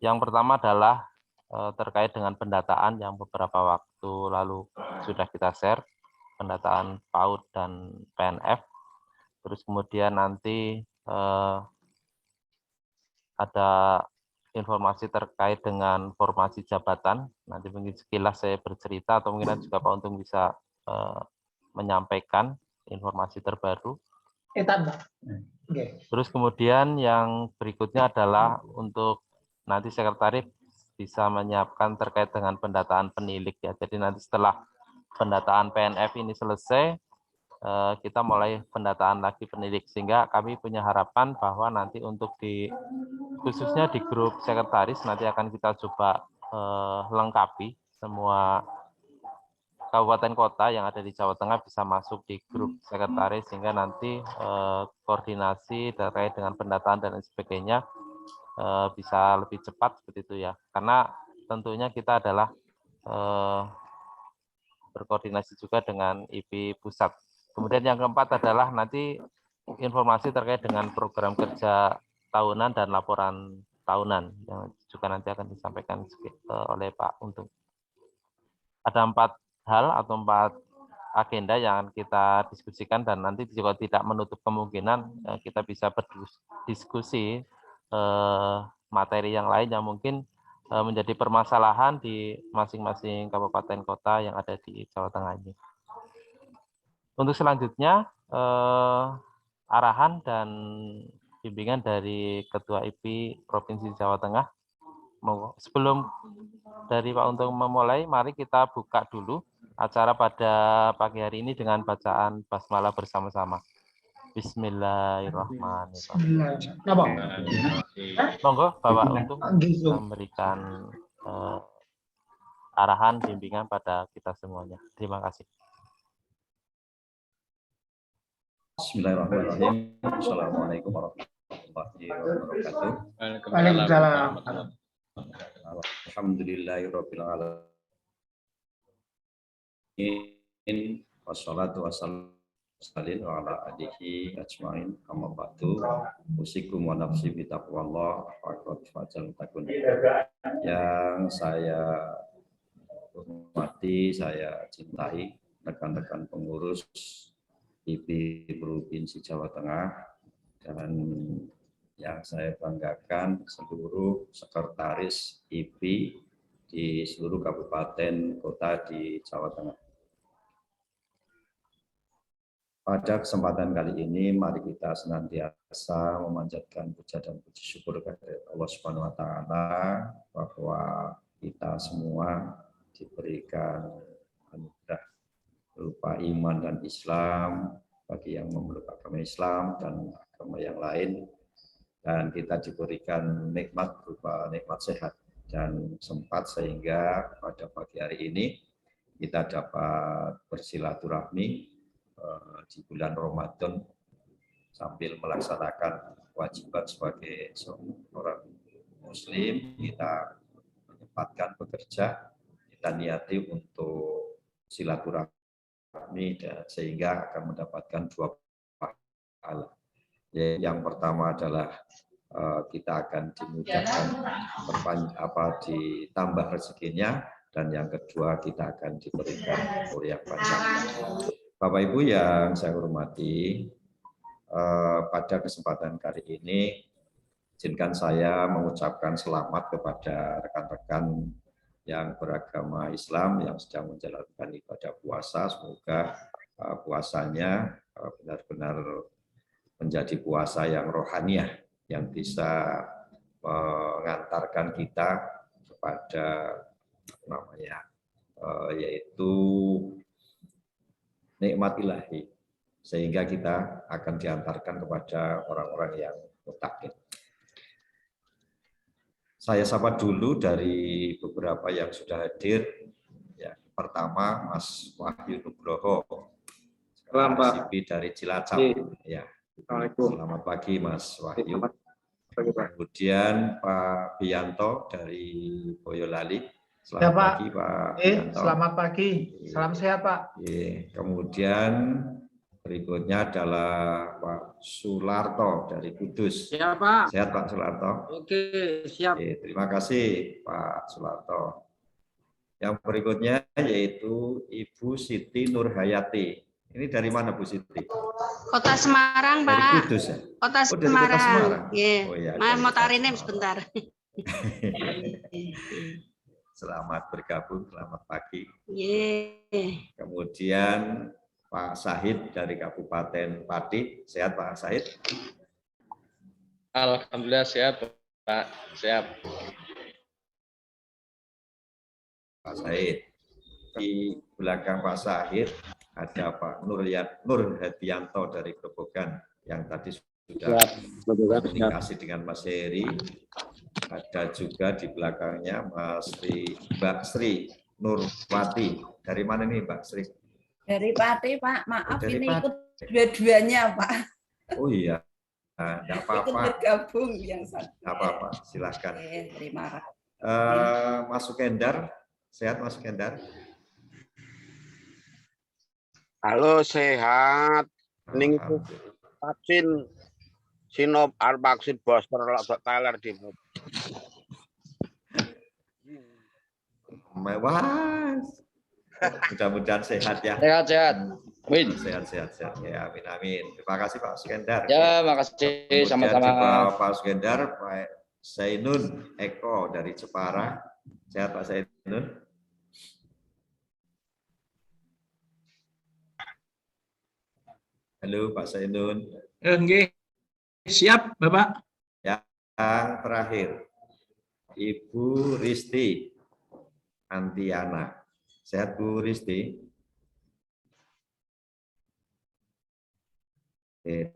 Yang pertama adalah terkait dengan pendataan yang beberapa waktu lalu sudah kita share, pendataan PAUD dan PNF. Terus kemudian nanti ada informasi terkait dengan formasi jabatan. Nanti mungkin sekilas saya bercerita atau mungkin juga Pak Untung bisa menyampaikan informasi terbaru. Terus kemudian yang berikutnya adalah untuk nanti sekretaris bisa menyiapkan terkait dengan pendataan penilik ya. Jadi nanti setelah pendataan PNF ini selesai, kita mulai pendataan lagi penilik, sehingga kami punya harapan bahwa nanti untuk khususnya di grup sekretaris nanti akan kita coba lengkapi semua kabupaten kota yang ada di Jawa Tengah bisa masuk di grup sekretaris, sehingga nanti koordinasi terkait dengan pendataan dan sebagainya bisa lebih cepat seperti itu ya. Karena tentunya kita adalah berkoordinasi juga dengan IP pusat. Kemudian yang keempat adalah nanti informasi terkait dengan program kerja tahunan dan laporan tahunan yang juga nanti akan disampaikan oleh Pak Untung. Ada 4 hal atau 4 agenda yang kita diskusikan dan nanti juga tidak menutup kemungkinan kita bisa berdiskusi materi yang lain yang mungkin menjadi permasalahan di masing-masing kabupaten kota yang ada di Jawa Tengah ini. Untuk selanjutnya arahan dan bimbingan dari Ketua IP Provinsi Jawa Tengah. Sebelum dari Pak Untung memulai, mari kita buka dulu acara pada pagi hari ini dengan bacaan basmalah bersama-sama. Bismillahirrahmanirrahim. Monggo Bapak Untung memberikan arahan bimbingan pada kita semuanya. Terima kasih. Bismillahirrahmanirrahim. Assalamualaikum warahmatullahi wabarakatuh. Waalaikumsalam. Alhamdulillahirabbil alamin. Wassalatu wassalamu ala alihi ajmain. Amma ba'du. Usikum wa nafsi bi taqwallah faqad fajal takun. Yang saya hormati, saya cintai rekan-rekan pengurus IP Provinsi Jawa Tengah, dan yang saya banggakan seluruh sekretaris IP di seluruh kabupaten kota di Jawa Tengah. Pada kesempatan kali ini, mari kita senantiasa memanjatkan puja dan puji syukur kepada Allah Subhanahu wa Ta'ala bahwa kita semua diberikan anugerah berupa iman dan Islam bagi yang memeluk agama Islam dan agama yang lain, dan kita diberikan nikmat berupa nikmat sehat dan sempat sehingga pada pagi hari ini kita dapat bersilaturahmi di bulan Ramadan sambil melaksanakan kewajiban sebagai seorang muslim. Kita menyempatkan bekerja, kita niati untuk silaturahmi sehingga akan mendapatkan 2 pahala. Yang pertama adalah kita akan dimudahkan ditambah rezekinya, dan yang kedua kita akan diberikan umur yang panjang. Bapak Ibu yang saya hormati, pada kesempatan kali ini izinkan saya mengucapkan selamat kepada rekan-rekan yang beragama Islam yang sedang menjalankan ibadah puasa. Semoga puasanya benar-benar menjadi puasa yang rohaniah, yang bisa mengantarkan kita kepada yaitu nikmat ilahi, sehingga kita akan diantarkan kepada orang-orang yang muttaqin. Saya sapa dulu dari beberapa yang sudah hadir. Ya, pertama Mas Wahyu Nugroho, CP dari Cilacap. Ya, selamat pagi Mas Wahyu. Kemudian Pak Bianto dari Boyolali. Selamat pagi Pak Bianto. Selamat pagi, salam sehat Pak. Kemudian Berikutnya adalah Pak Sularto dari Kudus. Siap, Pak. Sehat Pak Sularto? Oke, siap. Oke, terima kasih Pak Sularto. Yang berikutnya yaitu Ibu Siti Nurhayati. Ini dari mana Bu Siti? Kota Semarang, Dari Pak. Kudus ya? Kota Oh, dari Kota Semarang. Yeah. Oh ya. Mau dari Kota tarinem Semarang. sebentar. Selamat bergabung, selamat pagi. Yeah. Kemudian Pak Sahid dari Kabupaten Pati. Sehat Pak Sahid? Alhamdulillah sehat, Pak. Sehat. Pak Sahid. Di belakang Pak Sahid ada Pak Nur Hadianto dari Grobogan yang tadi sudah komunikasi dengan Mas Heri. Ada juga di belakangnya Mbak Sri Nurwati. Dari mana nih Mbak Sri? Dari Pati, Pak. Maaf Dari ini Pati. ikut dua-duanya, Pak. Oh iya. Nah, enggak Ikut apa-apa. bergabung yang satu. Enggak apa-apa, silahkan. Terima kasih. Mas Sukendar, sehat Mas Sukendar? Halo, sehat. Ning vaksin Sinop vaksin booster lak Tyler di. Mewah. Mudah-mudahan sehat ya. Sehat. Amin. Sehat. Ya, amin. Terima kasih Pak Sukendar. Ya, makasih. Kemudian Sama-sama. juga Pak Sukendar, Pak Zainun Eko dari Jepara. Sehat Pak Zainun? Halo Pak Zainun. Oke, siap, Bapak. Yang terakhir, Ibu Risti Antiana. Sehat Bu Risti?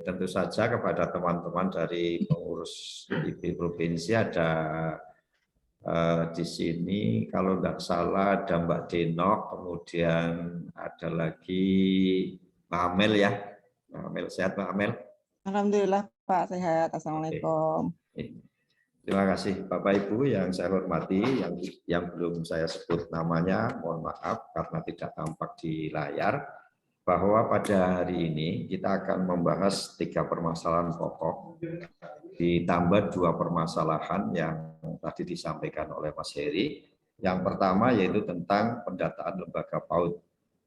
Tentu saja kepada teman-teman dari pengurus IB Provinsi ada di sini, kalau tidak salah ada Mbak Denok, kemudian ada lagi Mbak Amel ya. Mbak Amel, sehat Mbak Amel? Alhamdulillah Pak, sehat. Assalamualaikum. Terima kasih Bapak Ibu yang saya hormati, yang belum saya sebut namanya, mohon maaf karena tidak tampak di layar, bahwa pada hari ini kita akan membahas 3 permasalahan pokok, ditambah 2 permasalahan yang tadi disampaikan oleh Mas Heri. Yang pertama yaitu tentang pendataan lembaga PAUD,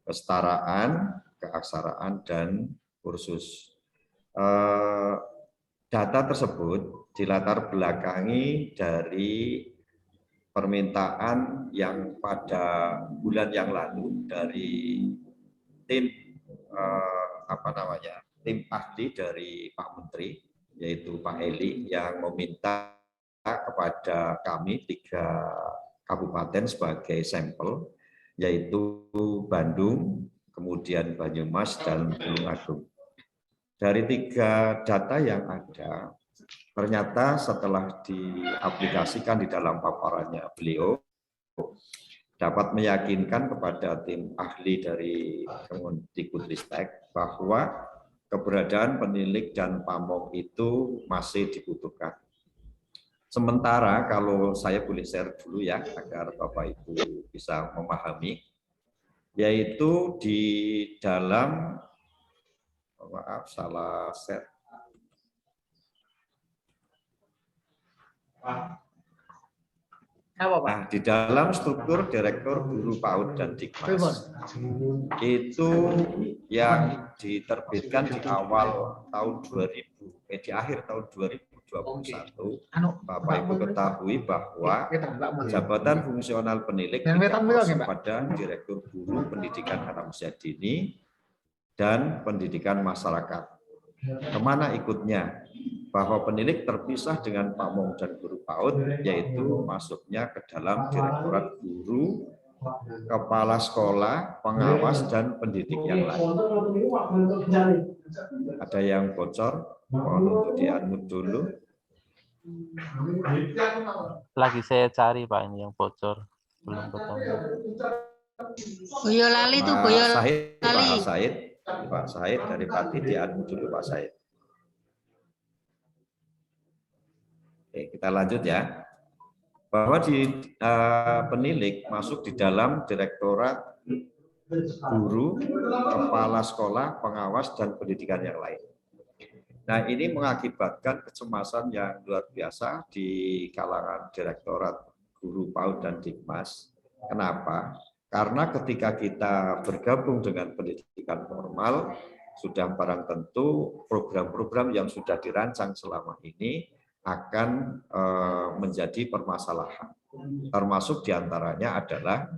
kesetaraan, keaksaraan, dan kursus. Data tersebut dilatar belakangi dari permintaan yang pada bulan yang lalu dari tim tim ahli dari Pak Menteri, yaitu Pak Eli, yang meminta kepada kami 3 kabupaten sebagai sampel, yaitu Bandung, kemudian Banyumas, dan Tulungagung. Dari 3 data yang ada, ternyata setelah diaplikasikan di dalam paparannya beliau, dapat meyakinkan kepada tim ahli dari Kemendikbudristek bahwa keberadaan penilik dan pamong itu masih dibutuhkan. Sementara kalau saya boleh share dulu ya, agar Bapak Ibu bisa memahami, yaitu di dalam, maaf salah share. Nah, di dalam struktur Direktur Guru PAUD dan Dikmas itu yang diterbitkan di awal tahun 2000, di akhir tahun 2021, Bapak Ibu ketahui bahwa jabatan fungsional penilik tidak masuk pada Direktur Guru Pendidikan Anak Usia Dini dan Pendidikan Masyarakat. Kemana ikutnya? Bahwa penilik terpisah dengan pamong dan guru PAUD, yaitu masuknya ke dalam Direktorat Guru, Kepala Sekolah, Pengawas, dan Pendidik yang lain. Ada yang bocor? Mohon untuk di-unmute dulu. Lagi saya cari Pak ini yang bocor. Belum ketemu. Boyolali tuh, Sahid, Boyolali. Pak Sahid dari Pati, di-unmute dulu Pak Sahid. Oke, kita lanjut ya. Bahwa di penilik masuk di dalam Direktorat guru, kepala sekolah, pengawas, dan pendidikan yang lain. Nah, ini mengakibatkan kecemasan yang luar biasa di kalangan Direktorat Guru PAUD dan Dikmas. Kenapa? Karena ketika kita bergabung dengan pendidikan formal, sudah barang tentu program-program yang sudah dirancang selama ini akan menjadi permasalahan. Termasuk diantaranya adalah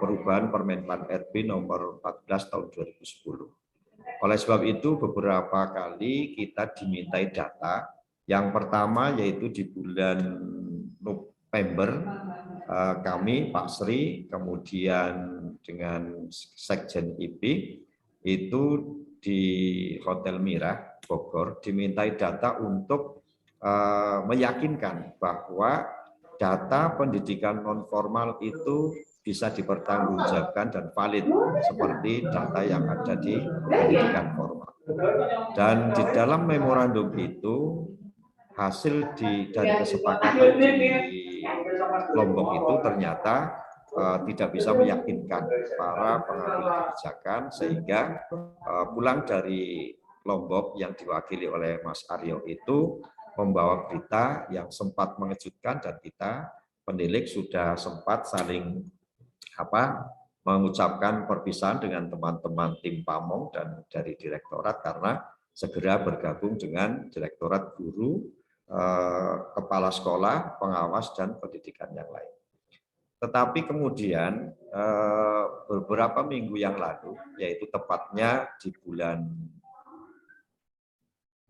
perubahan Permenpan RB nomor 14 tahun 2010. Oleh sebab itu beberapa kali kita dimintai data. Yang pertama yaitu di bulan November kami Pak Sri kemudian dengan Sekjen IP itu di Hotel Mirah Bogor dimintai data untuk meyakinkan bahwa data pendidikan non formal itu bisa dipertanggungjawabkan dan valid seperti data yang ada di pendidikan formal. Dan di dalam memorandum itu hasil dari kesepakatan di Lombok itu ternyata tidak bisa meyakinkan para pengambil kebijakan sehingga pulang dari Lombok yang diwakili oleh Mas Aryo itu membawa berita yang sempat mengejutkan dan kita penilik sudah sempat saling mengucapkan perpisahan dengan teman-teman tim Pamong dan dari direktorat karena segera bergabung dengan Direktorat Guru, Kepala Sekolah, Pengawas, dan Pendidikan yang lain. Tetapi kemudian beberapa minggu yang lalu, yaitu tepatnya di bulan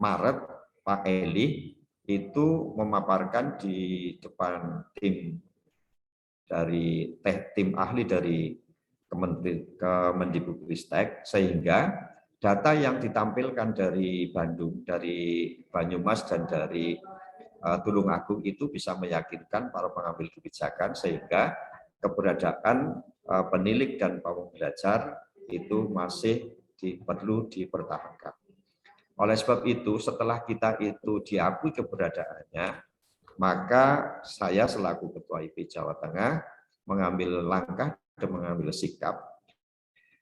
Maret, Pak Eli itu memaparkan di depan tim ahli dari Kemendikbudristek sehingga data yang ditampilkan dari Bandung, dari Banyumas dan dari Tulungagung itu bisa meyakinkan para pengambil kebijakan sehingga keberadaan penilik dan pamong belajar itu masih perlu dipertahankan. Oleh sebab itu, setelah kita itu diakui keberadaannya, maka saya selaku Ketua IP Jawa Tengah mengambil langkah dan mengambil sikap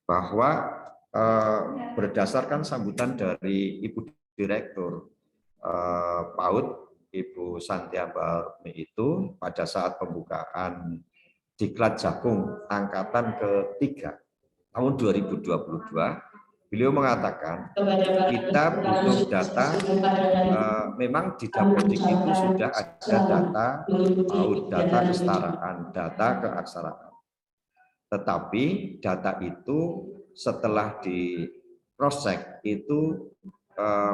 bahwa berdasarkan sambutan dari Ibu Direktur PAUD, Ibu Santia Barmi itu pada saat pembukaan Diklat Jakung angkatan ke-3 tahun 2022, beliau mengatakan kita butuh data, memang di Dapodik itu sudah ada data PAUD, data kesetaraan, data keaksaraan. Tetapi data itu setelah di cross-check itu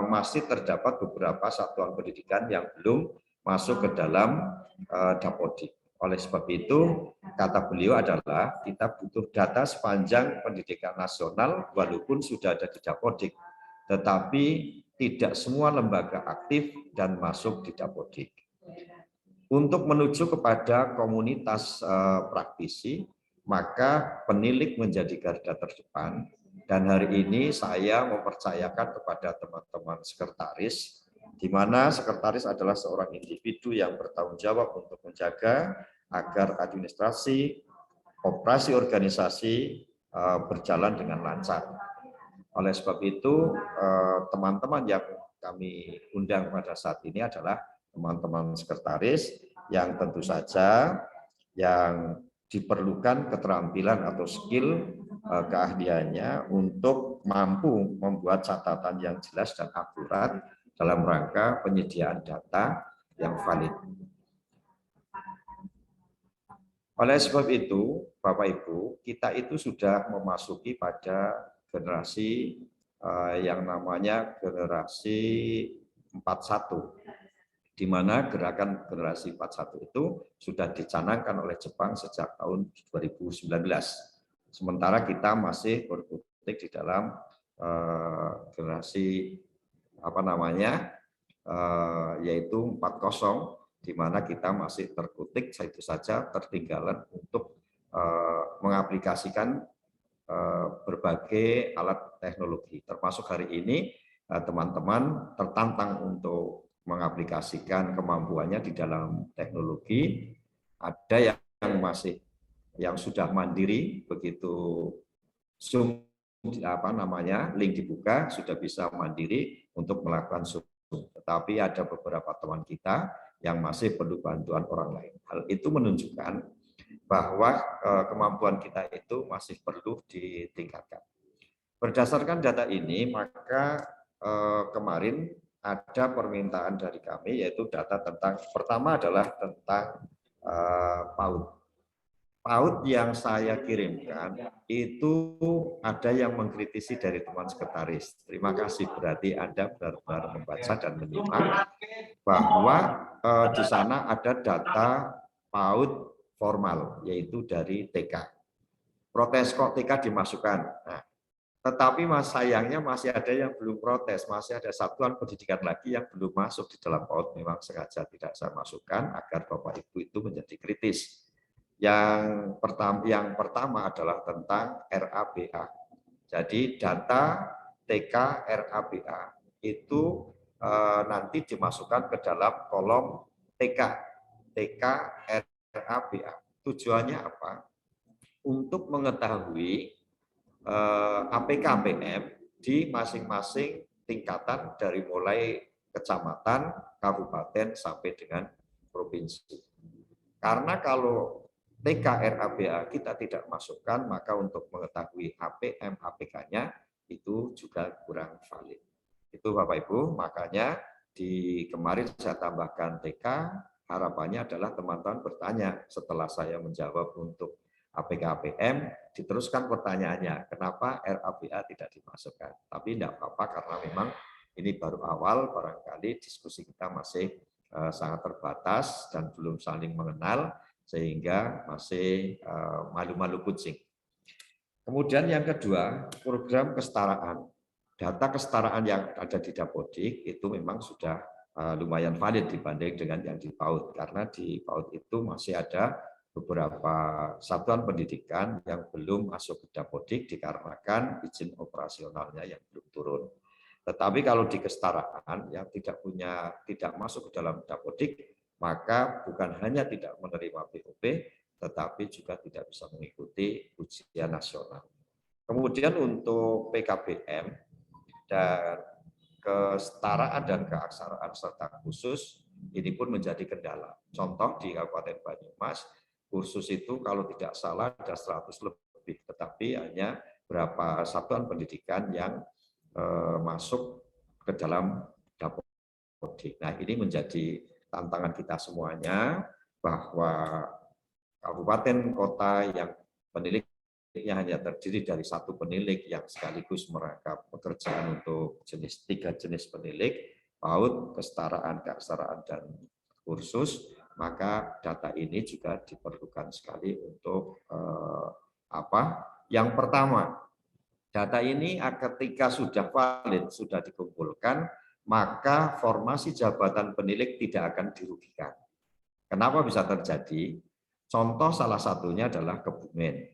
masih terdapat beberapa satuan pendidikan yang belum masuk ke dalam Dapodik. Oleh sebab itu, kata beliau adalah kita butuh data sepanjang pendidikan nasional walaupun sudah ada di Dapodik, tetapi tidak semua lembaga aktif dan masuk di Dapodik. Untuk menuju kepada komunitas praktisi, maka penilik menjadi garda terdepan. Dan hari ini saya mempercayakan kepada teman-teman sekretaris, di mana sekretaris adalah seorang individu yang bertanggung jawab untuk menjaga agar administrasi, operasi organisasi berjalan dengan lancar. Oleh sebab itu, teman-teman yang kami undang pada saat ini adalah teman-teman sekretaris yang tentu saja yang diperlukan keterampilan atau skill keahliannya untuk mampu membuat catatan yang jelas dan akurat dalam rangka penyediaan data yang valid. Oleh sebab itu, Bapak Ibu, kita itu sudah memasuki pada generasi yang namanya generasi 41, di mana gerakan generasi 41 itu sudah dicanangkan oleh Jepang sejak tahun 2019. Sementara kita masih berkutik di dalam generasi yaitu 40, di mana kita masih terkutik itu saja tertinggalan untuk mengaplikasikan berbagai alat teknologi. Termasuk hari ini teman-teman tertantang untuk mengaplikasikan kemampuannya di dalam teknologi. Ada yang sudah mandiri begitu Zoom link dibuka, sudah bisa mandiri untuk melakukan Zoom. Tetapi ada beberapa teman kita yang masih perlu bantuan orang lain. Hal itu menunjukkan bahwa kemampuan kita itu masih perlu ditingkatkan. Berdasarkan data ini, maka kemarin ada permintaan dari kami, yaitu data tentang, pertama adalah tentang PAUD. PAUD yang saya kirimkan itu ada yang mengkritisi dari teman sekretaris. Terima kasih, berarti Anda benar-benar membaca dan menyimak bahwa di sana ada data PAUD formal, yaitu dari TK. Protes kok TK dimasukkan. Nah, tetapi sayangnya masih ada yang belum protes, masih ada satuan pendidikan lagi yang belum masuk di dalam PAUD. Memang sengaja tidak saya masukkan agar Bapak Ibu itu menjadi kritis. Yang pertama adalah tentang RABA. Jadi data TK RABA itu nanti dimasukkan ke dalam kolom TK RABA. Tujuannya apa? Untuk mengetahui APK-APM di masing-masing tingkatan dari mulai kecamatan, kabupaten sampai dengan provinsi. Karena kalau TK RABA kita tidak masukkan, maka untuk mengetahui APM APK-nya itu juga kurang valid. Itu Bapak Ibu, makanya di kemarin saya tambahkan TK, harapannya adalah teman-teman bertanya setelah saya menjawab untuk APK APM, diteruskan pertanyaannya, kenapa RABA tidak dimasukkan? Tapi tidak apa-apa karena memang ini baru awal, barangkali diskusi kita masih sangat terbatas dan belum saling mengenal, sehingga masih malu-malu kucing. Kemudian yang kedua, program kesetaraan. Data kesetaraan yang ada di Dapodik itu memang sudah lumayan valid dibanding dengan yang di PAUD, karena di PAUD itu masih ada beberapa satuan pendidikan yang belum masuk ke Dapodik dikarenakan izin operasionalnya yang belum turun. Tetapi kalau di kesetaraan yang tidak masuk ke dalam Dapodik, maka bukan hanya tidak menerima BOP, tetapi juga tidak bisa mengikuti ujian nasional. Kemudian untuk PKBM dan kesetaraan dan keaksaraan serta khusus, ini pun menjadi kendala. Contoh di Kabupaten Banyumas, kursus itu kalau tidak salah ada 100 lebih, tetapi hanya berapa satuan pendidikan yang masuk ke dalam Dapodik. Nah, ini menjadi tantangan kita semuanya, bahwa kabupaten kota yang peniliknya hanya terdiri dari satu penilik yang sekaligus merangkap pekerjaan untuk tiga jenis penilik, PAUD, kesetaraan, keaksaraan, dan kursus, maka data ini juga diperlukan sekali untuk Yang pertama, data ini ketika sudah valid, sudah dikumpulkan, maka formasi jabatan penilik tidak akan dirugikan. Kenapa bisa terjadi? Contoh salah satunya adalah Kebumen.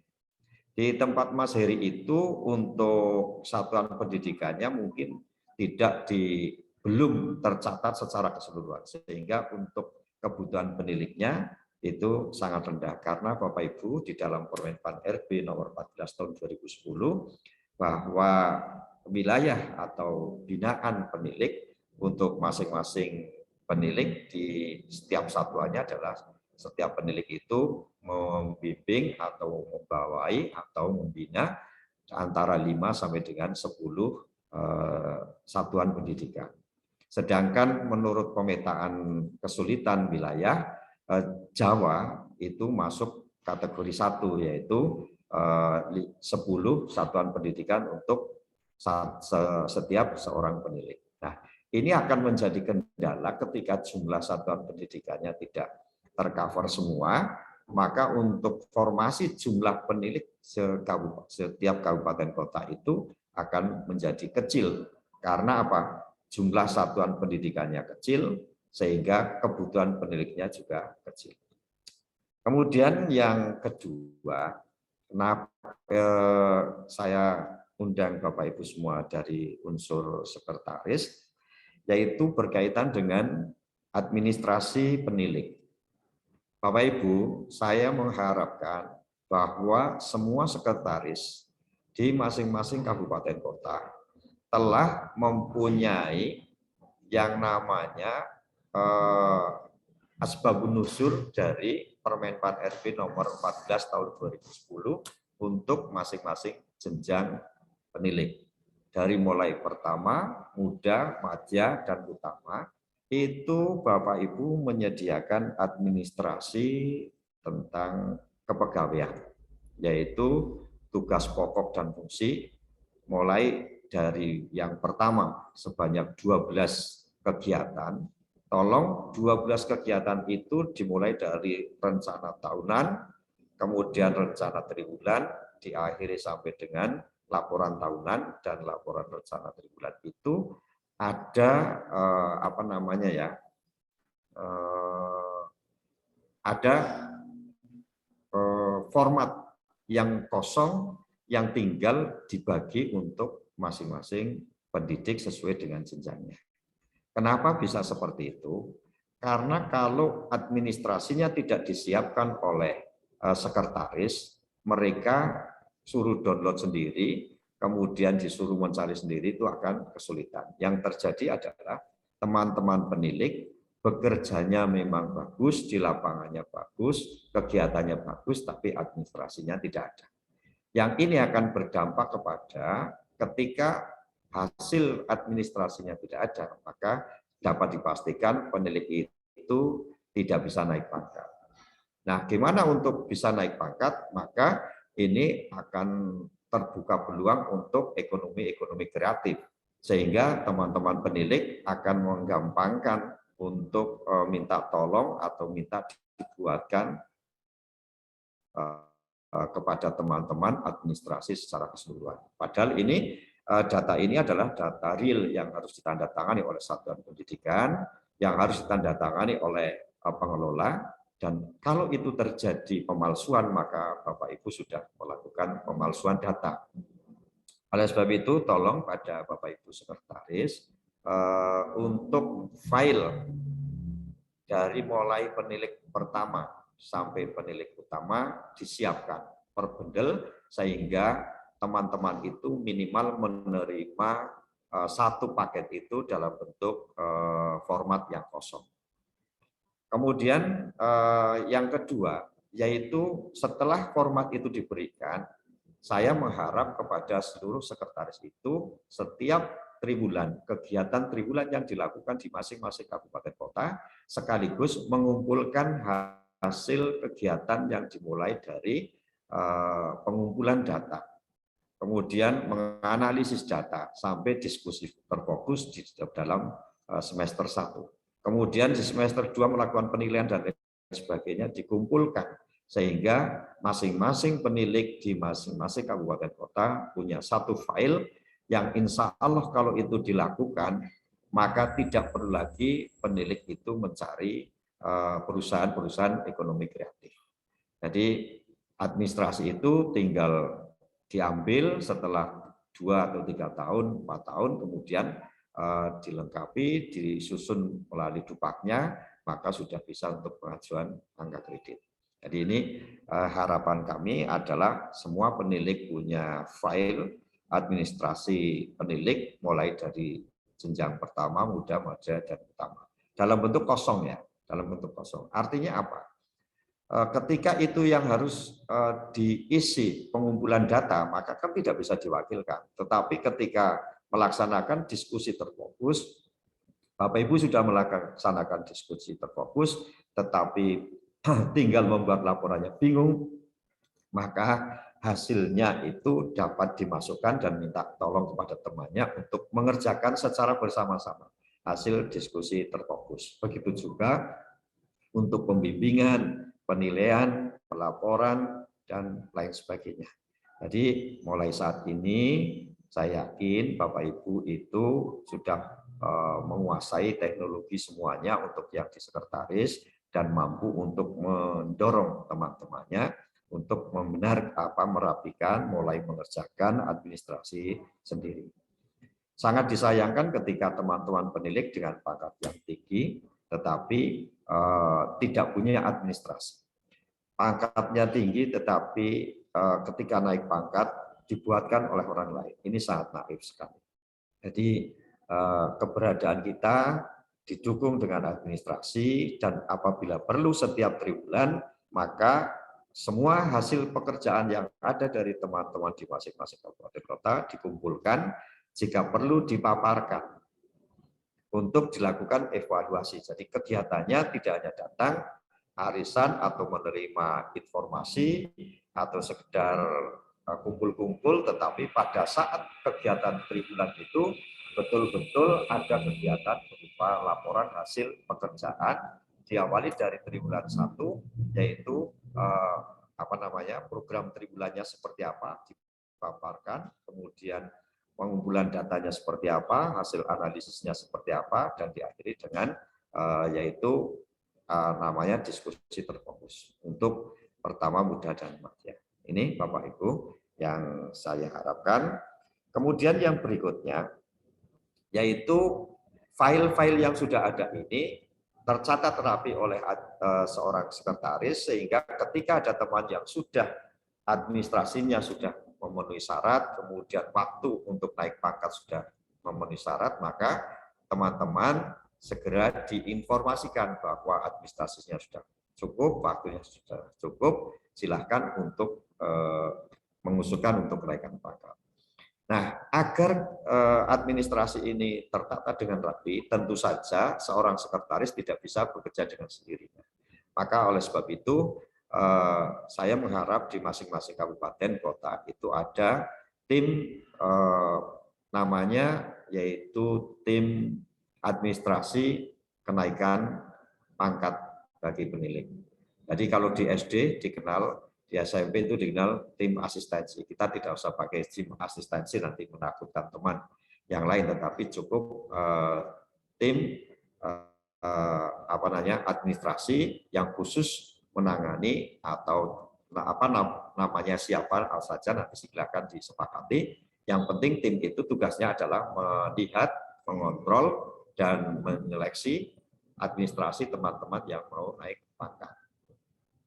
Di tempat Mas Heri itu untuk satuan pendidikannya mungkin belum tercatat secara keseluruhan, sehingga untuk kebutuhan peniliknya itu sangat rendah. Karena Bapak Ibu di dalam Permenpan RB nomor 14 tahun 2010 bahwa wilayah atau binaan penilik untuk masing-masing penilik di setiap satuannya adalah setiap penilik itu membimbing atau membawai atau membina antara 5 sampai dengan 10 satuan pendidikan. Sedangkan menurut pemetaan kesulitan wilayah, Jawa itu masuk kategori 1, yaitu 10 satuan pendidikan untuk setiap seorang penilik. Nah, ini akan menjadi kendala ketika jumlah satuan pendidikannya tidak tercover semua, maka untuk formasi jumlah penilik setiap kabupaten kota itu akan menjadi kecil. Karena apa? Jumlah satuan pendidikannya kecil, sehingga kebutuhan peniliknya juga kecil. Kemudian yang kedua, kenapa saya undang Bapak Ibu semua dari unsur sekretaris, yaitu berkaitan dengan administrasi penilik. Bapak Ibu, saya mengharapkan bahwa semua sekretaris di masing-masing kabupaten kota telah mempunyai yang namanya asbabun nuzul dari Permenpan RB nomor 14 tahun 2010 untuk masing-masing jenjang penilik. Dari mulai pertama, muda, madya, dan utama, itu Bapak Ibu menyediakan administrasi tentang kepegawaian, yaitu tugas pokok dan fungsi, mulai dari yang pertama sebanyak 12 kegiatan. Tolong 12 kegiatan itu dimulai dari rencana tahunan, kemudian rencana triwulan, diakhiri sampai dengan laporan tahunan dan laporan rencana triwulan. Itu ada apa namanya ya? Ada format yang kosong yang tinggal dibagi untuk masing-masing pendidik sesuai dengan jenjangnya. Kenapa bisa seperti itu? Karena kalau administrasinya tidak disiapkan oleh sekretaris, mereka suruh download sendiri, kemudian disuruh mencari sendiri, itu akan kesulitan. Yang terjadi adalah teman-teman penilik bekerjanya memang bagus, di lapangannya bagus, kegiatannya bagus, tapi administrasinya tidak ada. Yang ini akan berdampak kepada ketika hasil administrasinya tidak ada, maka dapat dipastikan penilik itu tidak bisa naik pangkat. Nah, gimana untuk bisa naik pangkat? Maka ini akan terbuka peluang untuk ekonomi kreatif, sehingga teman-teman penilik akan menggampangkan untuk minta tolong atau minta dibuatkan kepada teman-teman administrasi secara keseluruhan. Padahal ini data ini adalah data real yang harus ditandatangani oleh satuan pendidikan, yang harus ditandatangani oleh pengelola, dan kalau itu terjadi pemalsuan, maka Bapak Ibu sudah melakukan pemalsuan data. Oleh sebab itu, tolong pada Bapak Ibu sekretaris untuk file dari mulai penilik pertama sampai penilik utama disiapkan per bundle, sehingga teman-teman itu minimal menerima satu paket itu dalam bentuk format yang kosong. Kemudian yang kedua, yaitu setelah format itu diberikan, saya mengharap kepada seluruh sekretaris itu setiap triwulan, kegiatan triwulan yang dilakukan di masing-masing kabupaten kota, sekaligus mengumpulkan hasil kegiatan yang dimulai dari pengumpulan data, kemudian menganalisis data sampai diskusi terfokus di dalam semester 1. Kemudian di semester 2 melakukan penilaian dan lain sebagainya, dikumpulkan sehingga masing-masing penilik di masing-masing kabupaten kota punya satu file yang insya Allah kalau itu dilakukan, maka tidak perlu lagi penilik itu mencari perusahaan-perusahaan ekonomi kreatif. Jadi administrasi itu tinggal diambil setelah 2 atau 3 tahun, 4 tahun, kemudian dilengkapi, disusun melalui dupaknya, maka sudah bisa untuk pengajuan angka kredit. Jadi ini harapan kami adalah semua penilik punya file administrasi penilik mulai dari jenjang pertama, muda, madya, dan utama. Dalam bentuk kosong ya, dalam bentuk kosong. Artinya apa? Ketika itu yang harus diisi pengumpulan data, maka kan tidak bisa diwakilkan. Tetapi ketika melaksanakan diskusi terfokus, Bapak Ibu sudah melaksanakan diskusi terfokus, tetapi tinggal membuat laporannya bingung, maka hasilnya itu dapat dimasukkan dan minta tolong kepada temannya untuk mengerjakan secara bersama-sama hasil diskusi terfokus. Begitu juga untuk pembimbingan, penilaian, pelaporan, dan lain sebagainya. Jadi mulai saat ini saya yakin Bapak Ibu itu sudah menguasai teknologi semuanya untuk yang di sekretaris dan mampu untuk mendorong teman-temannya untuk merapikan, mulai mengerjakan administrasi sendiri. Sangat disayangkan ketika teman-teman penilik dengan pangkat yang tinggi, tetapi tidak punya administrasi. Pangkatnya tinggi, tetapi ketika naik pangkat dibuatkan oleh orang lain. Ini sangat naif sekali. Jadi keberadaan kita didukung dengan administrasi, dan apabila perlu setiap triwulan, maka semua hasil pekerjaan yang ada dari teman-teman di masing-masing kabupaten kota dikumpulkan, jika perlu dipaparkan untuk dilakukan evaluasi. Jadi kegiatannya tidak hanya datang arisan atau menerima informasi atau sekedar kumpul-kumpul, tetapi pada saat kegiatan triwulan itu betul-betul ada kegiatan berupa laporan hasil pekerjaan, diawali dari triwulan 1, yaitu program triwulannya seperti apa dipaparkan, kemudian pengumpulan datanya seperti apa, hasil analisisnya seperti apa, dan diakhiri dengan yaitu namanya diskusi terfokus untuk pertama muda dan madya. Ini Bapak Ibu yang saya harapkan. Kemudian yang berikutnya yaitu file-file yang sudah ada ini tercatat rapi oleh seorang sekretaris, sehingga ketika ada teman yang sudah administrasinya sudah memenuhi syarat, kemudian waktu untuk naik pangkat sudah memenuhi syarat, maka teman-teman segera diinformasikan bahwa administrasinya sudah cukup, waktunya sudah cukup, silahkan untuk mengusulkan untuk kenaikan pangkat. Nah, agar administrasi ini tertata dengan rapi, tentu saja seorang sekretaris tidak bisa bekerja dengan sendirinya. Maka oleh sebab itu, saya mengharap di masing-masing kabupaten kota itu ada tim namanya yaitu tim administrasi kenaikan pangkat bagi penilik. Jadi kalau di SD dikenal, di SMP itu dikenal tim asistensi. Kita tidak usah pakai tim asistensi nanti menakutkan teman yang lain, tetapi cukup tim administrasi yang khusus menangani atau namanya siapa saja nanti silakan disepakati. Yang penting tim itu tugasnya adalah melihat, mengontrol, dan menyeleksi administrasi teman-teman yang mau naik pangkat.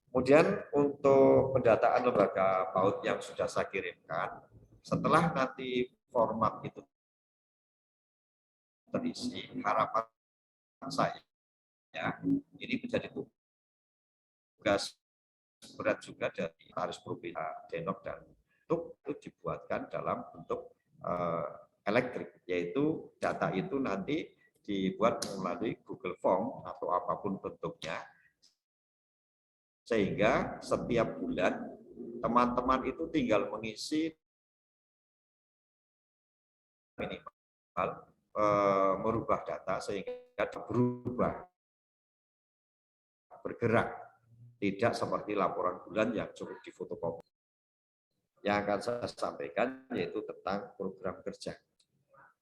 Kemudian untuk pendataan lembaga PAUD yang sudah saya kirimkan, setelah nanti format itu terisi, harapan saya ini menjadi tugas berat juga dari Taris Provinsi Denok dan itu dibuatkan dalam bentuk elektrik, yaitu data itu nanti dibuat melalui Google Form atau apapun bentuknya, sehingga setiap bulan teman-teman itu tinggal mengisi minimal merubah data sehingga berubah, bergerak, tidak seperti laporan bulan yang cukup difotokopi. Yang akan saya sampaikan yaitu tentang program kerja.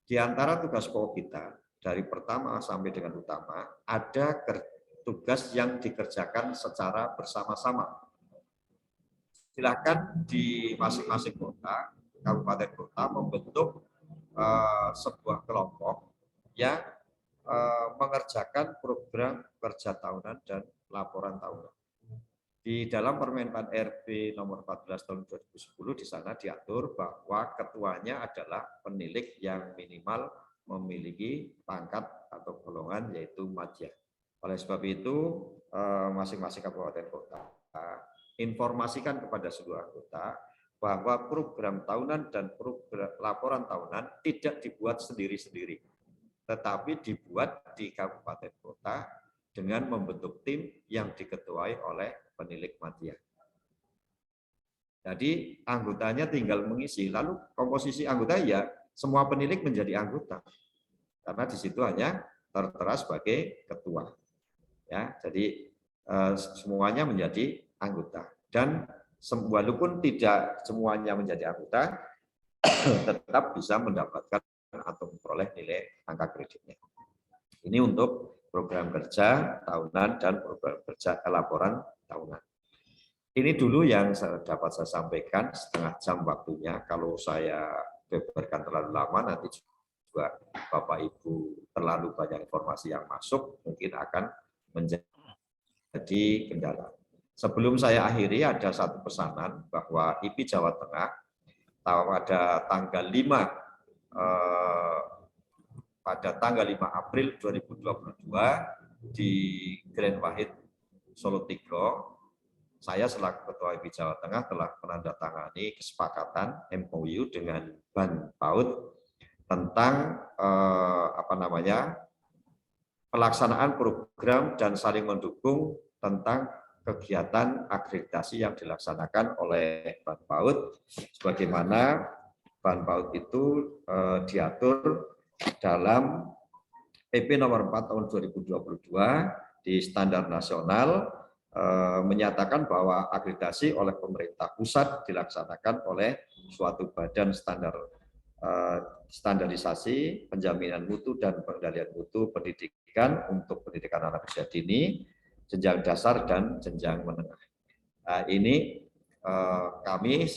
Di antara tugas pokok kita dari pertama sampai dengan utama, ada tugas yang dikerjakan secara bersama-sama. Silakan di masing-masing kota, kabupaten kota membentuk sebuah kelompok yang mengerjakan program kerja tahunan dan laporan tahunan. Di dalam Permenpan RB nomor 14 tahun 2010 di sana diatur bahwa ketuanya adalah penilik yang minimal memiliki pangkat atau golongan yaitu madya. Oleh sebab itu masing-masing kabupaten kota informasikan kepada seluruh anggota bahwa program tahunan dan program laporan tahunan tidak dibuat sendiri-sendiri, tetapi dibuat di kabupaten kota dengan membentuk tim yang diketuai oleh penilik madya. Jadi anggotanya tinggal mengisi, lalu komposisi anggota ya semua penilik menjadi anggota, karena di situ hanya tertera sebagai ketua. Ya, jadi semuanya menjadi anggota, dan walaupun tidak semuanya menjadi anggota, tetap bisa mendapatkan atau memperoleh nilai angka kreditnya. Ini untuk program kerja tahunan dan program kerja laporan tahunan. Ini dulu yang dapat saya sampaikan, setengah jam waktunya. Kalau saya beberkan terlalu lama, nanti juga Bapak Ibu terlalu banyak informasi yang masuk, mungkin akan menjadi kendala. Sebelum saya akhiri, ada satu pesanan bahwa IP Jawa Tengah pada tanggal 5 April 2022 di Grand Wahid Solo Tigro, saya selaku Ketua IPI Jawa Tengah telah menandatangani kesepakatan MOU dengan Ban PAUD tentang pelaksanaan program dan saling mendukung tentang kegiatan akreditasi yang dilaksanakan oleh Ban PAUD, sebagaimana Ban PAUD itu diatur dalam PP nomor 4 tahun 2022 di standar nasional, menyatakan bahwa akreditasi oleh pemerintah pusat dilaksanakan oleh suatu badan standarisasi penjaminan mutu dan pengendalian mutu pendidikan untuk pendidikan anak usia dini, jenjang dasar dan jenjang menengah. Nah, ini kami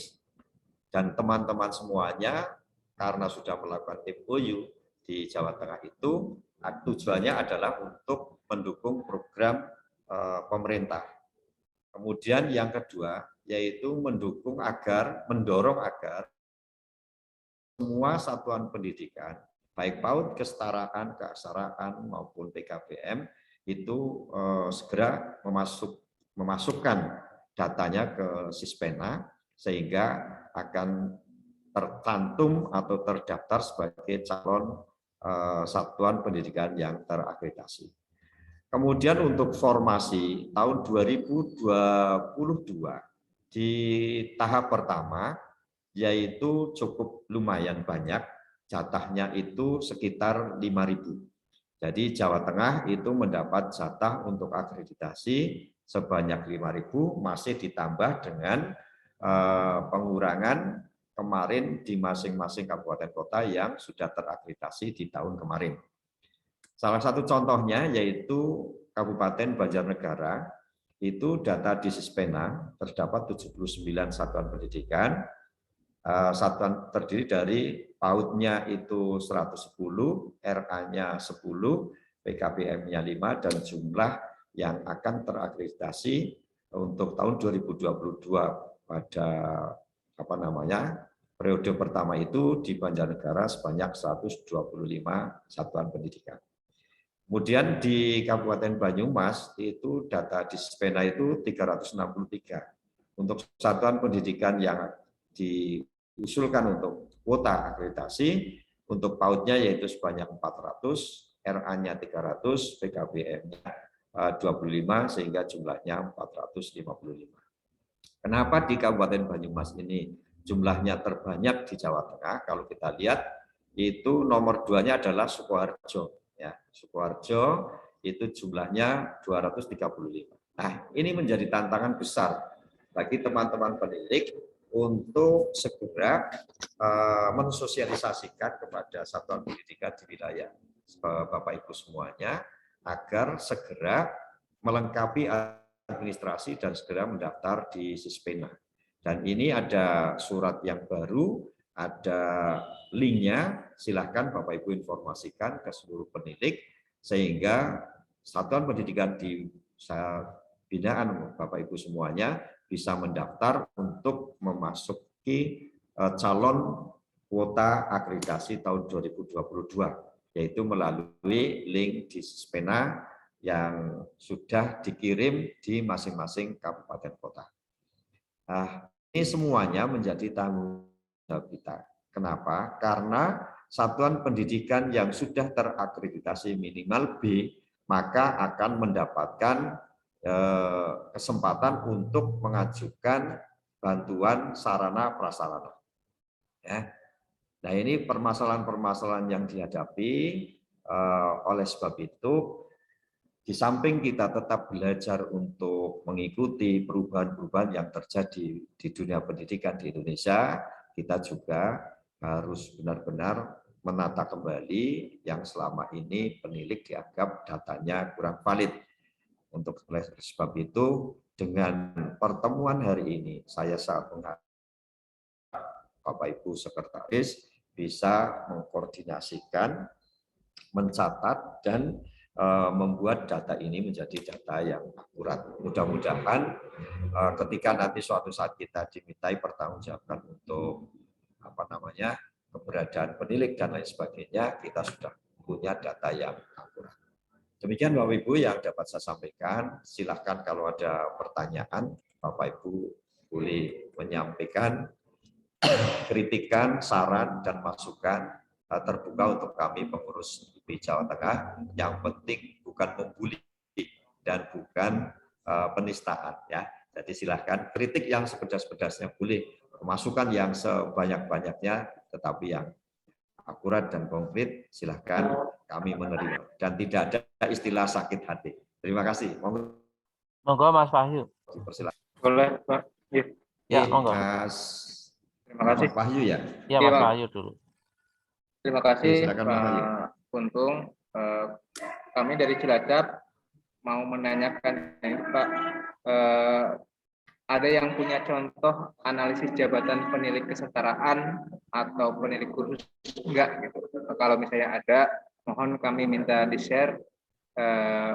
dan teman-teman semuanya karena sudah melakukan MOU di Jawa Tengah itu, tujuannya adalah untuk mendukung program pemerintah. Kemudian yang kedua yaitu mendorong agar semua satuan pendidikan, baik PAUD, kesetaraan, keaksaraan maupun PKBM itu segera memasukkan datanya ke Sispena sehingga akan tercantum atau terdaftar sebagai calon satuan pendidikan yang terakreditasi. Kemudian untuk formasi tahun 2022 di tahap pertama yaitu cukup lumayan banyak, jatahnya itu sekitar 5.000. Jadi Jawa Tengah itu mendapat jatah untuk akreditasi sebanyak 5.000, masih ditambah dengan pengurangan kemarin di masing-masing kabupaten kota yang sudah terakreditasi di tahun kemarin. Salah satu contohnya yaitu Kabupaten Banjarnegara, itu data di Sispena terdapat 79 satuan pendidikan, satuan terdiri dari PAUD-nya itu 110, RA-nya 10, PKBM-nya 5, dan jumlah yang akan terakreditasi untuk tahun 2022 pada periode pertama itu di Banjarnegara sebanyak 125 satuan pendidikan. Kemudian di Kabupaten Banyumas itu data di Sispena itu 363. Untuk satuan pendidikan yang diusulkan untuk kuota akreditasi, untuk PAUD-nya yaitu sebanyak 400, RA-nya 300, PKBM-nya 25 sehingga jumlahnya 455. Kenapa di Kabupaten Banyumas ini jumlahnya terbanyak di Jawa Tengah? Kalau kita lihat itu nomor 2-nya adalah Sukoharjo. Ya, Sukoharjo itu jumlahnya 235. Nah, ini menjadi tantangan besar bagi teman-teman pendidik untuk segera mensosialisasikan kepada satuan pendidikan di wilayah Bapak Ibu semuanya agar segera melengkapi administrasi dan segera mendaftar di Sispena. Dan ini ada surat yang baru, ada linknya, silahkan Bapak Ibu informasikan ke seluruh pendidik sehingga satuan pendidikan di binaan Bapak Ibu semuanya bisa mendaftar untuk memasuki calon kuota akreditasi tahun 2022, yaitu melalui link di Sispena yang sudah dikirim di masing-masing kabupaten kota. Nah, ini semuanya menjadi tanggung jawab kita. Kenapa? Karena satuan pendidikan yang sudah terakreditasi minimal B, maka akan mendapatkan kesempatan untuk mengajukan bantuan sarana prasarana. Ya. Nah, ini permasalahan-permasalahan yang dihadapi. Oleh sebab itu, di samping kita tetap belajar untuk mengikuti perubahan-perubahan yang terjadi di dunia pendidikan di Indonesia, kita juga harus benar-benar menata kembali yang selama ini penilik dianggap datanya kurang valid. Untuk oleh sebab itu, dengan pertemuan hari ini, saya sangat mengharap Bapak Ibu Sekretaris bisa mengkoordinasikan, mencatat, dan membuat data ini menjadi data yang akurat. Mudah-mudahan ketika nanti suatu saat kita dimintai pertanggungjawaban untuk keberadaan penilik dan lain sebagainya, kita sudah punya data yang akurat. Demikian Bapak Ibu yang dapat saya sampaikan. Silakan kalau ada pertanyaan, Bapak Ibu boleh menyampaikan kritikan, saran, dan masukan. Terbuka untuk kami pengurus IP Jawa Tengah. Yang penting bukan membuli dan bukan penistaan, ya. Jadi silakan kritik yang sepedas-pedasnya boleh, masukan yang sebanyak-banyaknya, tetapi yang akurat dan konkret silahkan kami menerima, dan tidak ada istilah sakit hati. Terima kasih. Monggo Mas Wahyu. Dipersilakan. Boleh, Pak. Ya, monggo. Mas. Terima kasih. Mas Wahyu ya. Ya, Mas Wahyu dulu. Terima kasih Silakan, Mas Wahyu. Pak Untung. Kami dari Cilacap mau menanyakan ini, Pak. Ada yang punya contoh analisis jabatan penilik kesetaraan atau penilik kursus enggak gitu? Kalau misalnya ada, mohon kami minta di-share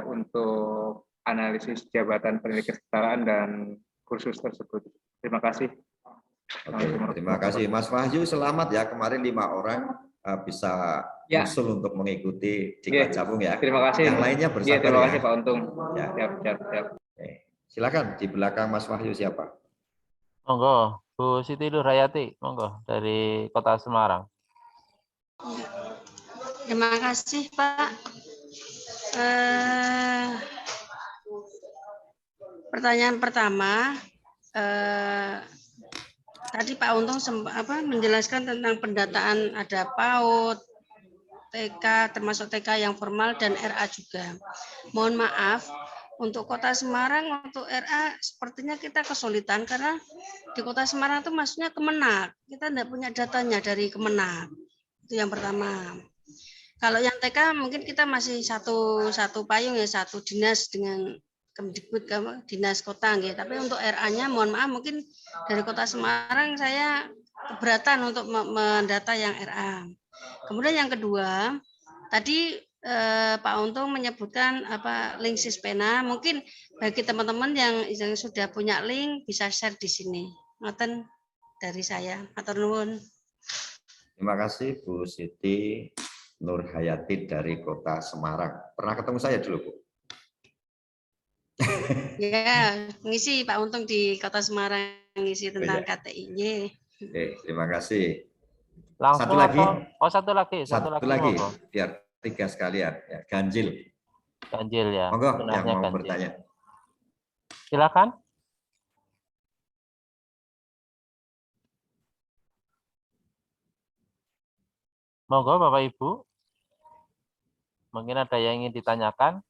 untuk analisis jabatan penilik kesetaraan dan kursus tersebut. Terima kasih. Oke, terima kasih Mas Wahyu. Selamat ya, kemarin 5 orang bisa usul untuk mengikuti Diklat Jabung ya. Terima kasih. Yang lainnya bersabar terima ya. kasih Pak Untung. Ya. Siap. Oke. Silakan di belakang Mas Wahyu siapa? Monggo, Bu Siti Nurhayati, monggo dari Kota Semarang. Terima kasih Pak. Pertanyaan pertama, tadi Pak Untung menjelaskan tentang pendataan ada PAUD, TK, termasuk TK yang formal dan RA juga. Mohon maaf, untuk Kota Semarang, untuk RA sepertinya kita kesulitan karena di Kota Semarang itu maksudnya Kemenak. Kita tidak punya datanya dari Kemenak. Itu yang pertama. Kalau yang TK mungkin kita masih satu payung ya, satu dinas dengan Kemdikbud, dinas kota gitu. Tapi untuk RA-nya mohon maaf mungkin dari Kota Semarang saya keberatan untuk mendata yang RA. Kemudian yang kedua, tadi Pak Untung menyebutkan link Sispena. Mungkin bagi teman-teman yang sudah punya link bisa share di sini. Ngoten dari saya. Matur nuwun. Terima kasih Bu Siti Nurhayati dari Kota Semarang. Pernah ketemu saya dulu, Bu? Ya, ngisi Pak Untung di Kota Semarang, ngisi tentang KTI. Oke, terima kasih. Langsung satu lagi. Satu lagi. Monggo. Biar 3 sekalian. Ya, ganjil. Ganjil ya. Monggo yang mau ganjil. bertanya. Silakan. Monggo Bapak Ibu. Mungkin ada yang ingin ditanyakan.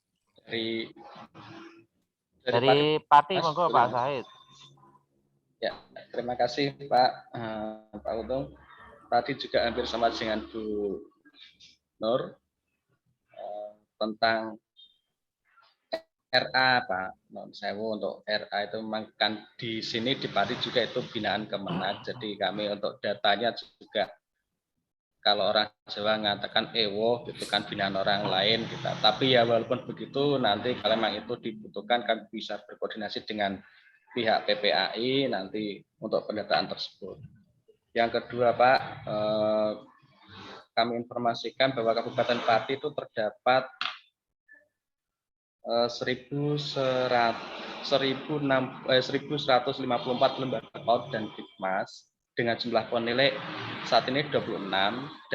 Dari Pati, monggo Pak Sahid. Ya, terima kasih Pak Untung. Tadi juga hampir sama dengan Bu Nur tentang RA Pak Non Sewu. Untuk RA itu memang kan di sini di Pati juga itu binaan Kemenak. Jadi kami untuk datanya juga kalau orang Jawa mengatakan EWO itu kan binaan orang lain kita. Tapi ya walaupun begitu nanti kalau memang itu dibutuhkan kan bisa berkoordinasi dengan pihak PPAI nanti untuk pendataan tersebut. Yang kedua Pak, kami informasikan bahwa Kabupaten Pati itu terdapat 1.154 lembaga PAUD dan Dikmas dengan jumlah penilik saat ini 26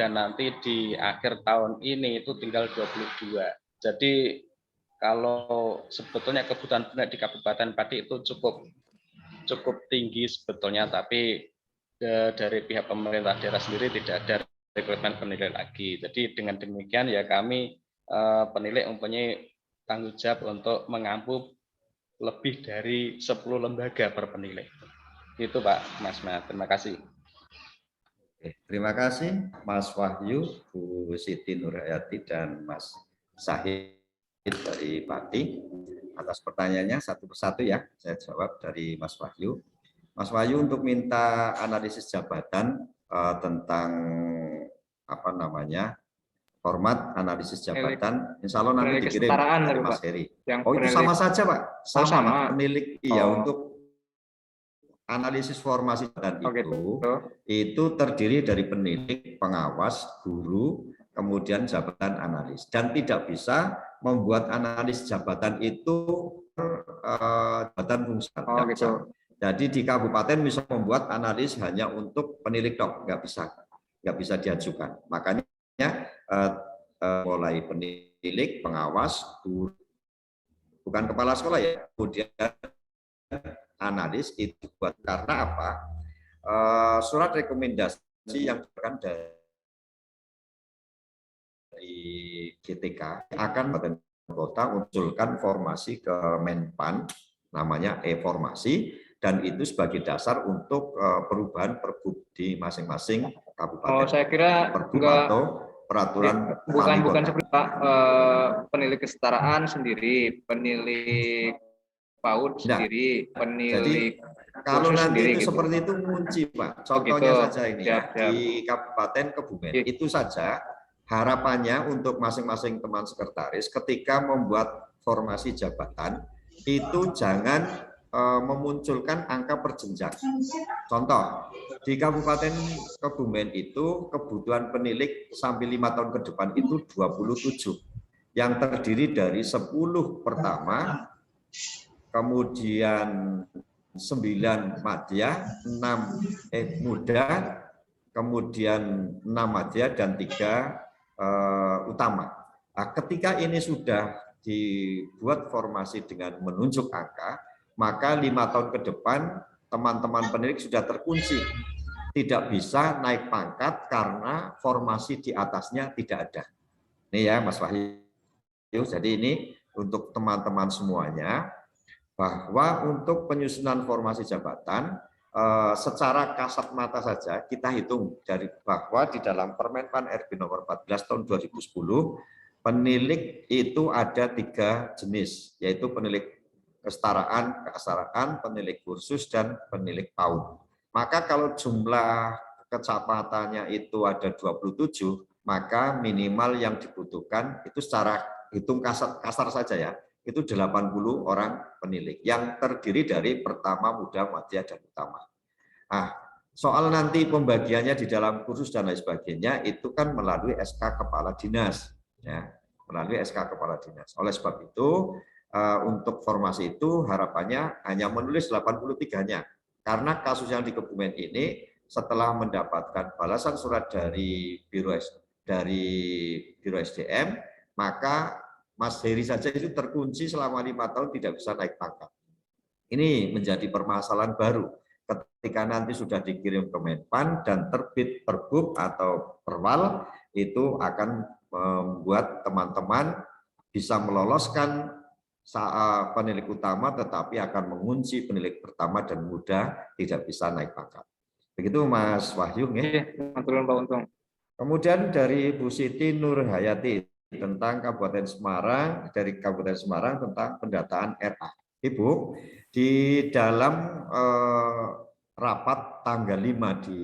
dan nanti di akhir tahun ini itu tinggal 22. Jadi kalau sebetulnya kebutuhan penilik di Kabupaten Pati itu cukup tinggi sebetulnya, tapi dari pihak pemerintah daerah sendiri tidak ada rekrutmen penilik lagi. Jadi dengan demikian ya kami penilik mempunyai tanggung jawab untuk mengampu lebih dari 10 lembaga per penilik. Itu Pak Mas Mat. Terima kasih. Oke, terima kasih Mas Wahyu, Bu Siti Nurhayati dan Mas Sahid dari Pati atas pertanyaannya satu persatu ya. Saya jawab dari Mas Wahyu. Mas Wahyu untuk minta analisis jabatan tentang format analisis jabatan, insya Allah nanti dikirim dari Mas Heri. Oh itu sama saja Pak, sama penilik. Iya untuk analisis formasi jabatan gitu. itu terdiri dari penilik, pengawas, guru, kemudian jabatan analis, dan tidak bisa membuat analis jabatan itu jabatan fungsional. Gitu. Jadi di kabupaten bisa membuat analis hanya untuk penilik dok, nggak bisa diajukan. Makanya mulai penilik, pengawas, guru, bukan kepala sekolah ya, kemudian analis itu buat karena apa? Surat rekomendasi yang diberikan dari GTK akan kota unculkan formasi ke Menpan, namanya e-formasi, dan itu sebagai dasar untuk perubahan pergub di masing-masing kabupaten. Saya kira pergub atau peraturan bukan seperti Pak, penilik kesetaraan sendiri, penilik PAUD sendiri, penilik. Jadi kalau nanti sendiri, itu seperti itu ngunci Pak. Contohnya saja ini ya, di Kabupaten Kebumen itu saja harapannya untuk masing-masing teman sekretaris ketika membuat formasi jabatan itu jangan memunculkan angka perjenjang. Contoh, di Kabupaten Kebumen itu kebutuhan penilik sampai 5 tahun ke depan itu 27, yang terdiri dari 10 pertama, kemudian 9 madya, 6 muda, kemudian 6 madya, dan 3 utama. Nah, ketika ini sudah dibuat formasi dengan menunjuk angka, maka 5 tahun ke depan teman-teman penilik sudah terkunci, tidak bisa naik pangkat karena formasi di atasnya tidak ada. Ini ya Mas Wahyu. Jadi ini untuk teman-teman semuanya, bahwa untuk penyusunan formasi jabatan secara kasat mata saja kita hitung dari bahwa di dalam Permenpan RB nomor 14 tahun 2010 penilik itu ada 3 jenis, yaitu penilik kesetaraan, penilik kursus, dan penilik PAUD. Maka kalau jumlah kecapatannya itu ada 27, maka minimal yang dibutuhkan itu secara hitung kasar saja ya, itu 80 orang penilik yang terdiri dari pertama, muda, madya, dan utama. Nah, soal nanti pembagiannya di dalam kursus dan lain sebagainya itu kan melalui SK Kepala Dinas, ya, melalui SK Kepala Dinas. Oleh sebab itu untuk formasi itu harapannya hanya menulis 83-nya, karena kasus yang di Kebumen ini setelah mendapatkan balasan surat dari Biro SDM, maka Mas Heri saja itu terkunci selama 5 tahun tidak bisa naik pangkat. Ini menjadi permasalahan baru ketika nanti sudah dikirim ke Menpan dan terbit Pergub atau Perwal, itu akan membuat teman-teman bisa meloloskan penilik utama tetapi akan mengunci penilik pertama dan muda tidak bisa naik pangkat. Begitu Mas Wahyu ya. Kemudian dari Bu Siti Nurhayati tentang Kabupaten Semarang, dari Kabupaten Semarang tentang pendataan RA. Ibu, di dalam rapat tanggal 5 di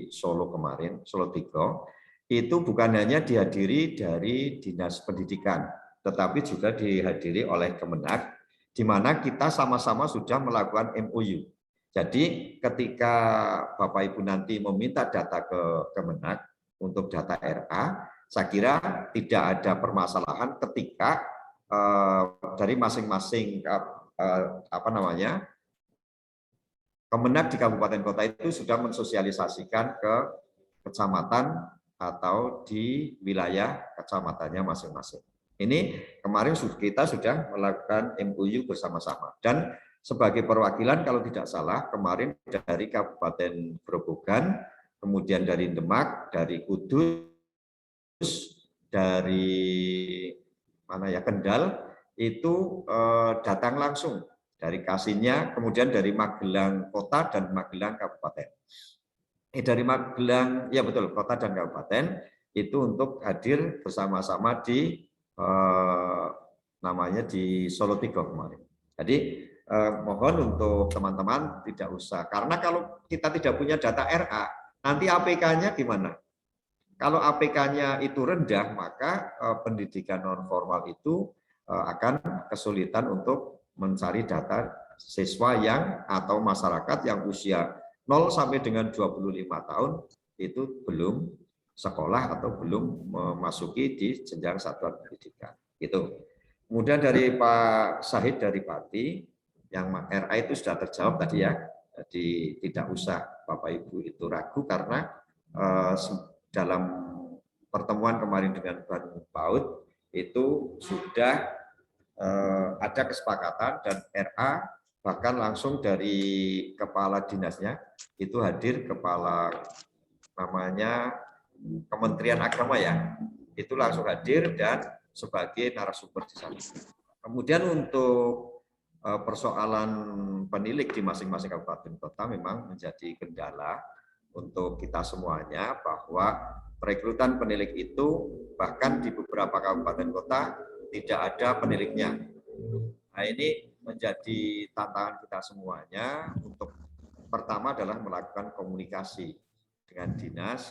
Solo kemarin, Solo 3, itu bukan hanya dihadiri dari Dinas Pendidikan, tetapi juga dihadiri oleh Kemenak, di mana kita sama-sama sudah melakukan MOU. Jadi ketika Bapak Ibu nanti meminta data ke Kemenak untuk data RA, saya kira tidak ada permasalahan ketika dari masing-masing Kemenak di kabupaten kota itu sudah mensosialisasikan ke kecamatan atau di wilayah kecamatannya masing-masing. Ini kemarin kita sudah melakukan MOU bersama-sama, dan sebagai perwakilan kalau tidak salah kemarin dari Kabupaten Grobogan, kemudian dari Demak, dari Kudus, dari Kendal, itu datang langsung dari Kasinnya, kemudian dari Magelang Kota dan Magelang Kabupaten. Dari Magelang, ya betul, Kota dan Kabupaten, itu untuk hadir bersama-sama di di Solo 3 kemarin. Jadi mohon untuk teman-teman tidak usah, karena kalau kita tidak punya data RA, nanti APK-nya gimana? Kalau APK-nya itu rendah, maka pendidikan non formal itu akan kesulitan untuk mencari data siswa yang atau masyarakat yang usia 0 sampai dengan 25 tahun itu belum sekolah atau belum memasuki di jenjang satuan pendidikan. Gitu. Kemudian dari Pak Syahid dari Pati, yang RA itu sudah terjawab tadi ya. Jadi tidak usah Bapak Ibu itu ragu karena dalam pertemuan kemarin dengan Badan PAUD itu sudah ada kesepakatan dan RA bahkan langsung dari kepala dinasnya itu hadir, kepala namanya Kementerian Agama ya, itu langsung hadir dan sebagai narasumber di sana. Kemudian untuk persoalan penilik di masing-masing kabupaten kota memang menjadi kendala untuk kita semuanya, bahwa perekrutan penilik itu bahkan di beberapa kabupaten kota tidak ada peniliknya. Nah, ini menjadi tantangan kita semuanya untuk pertama adalah melakukan komunikasi dengan dinas,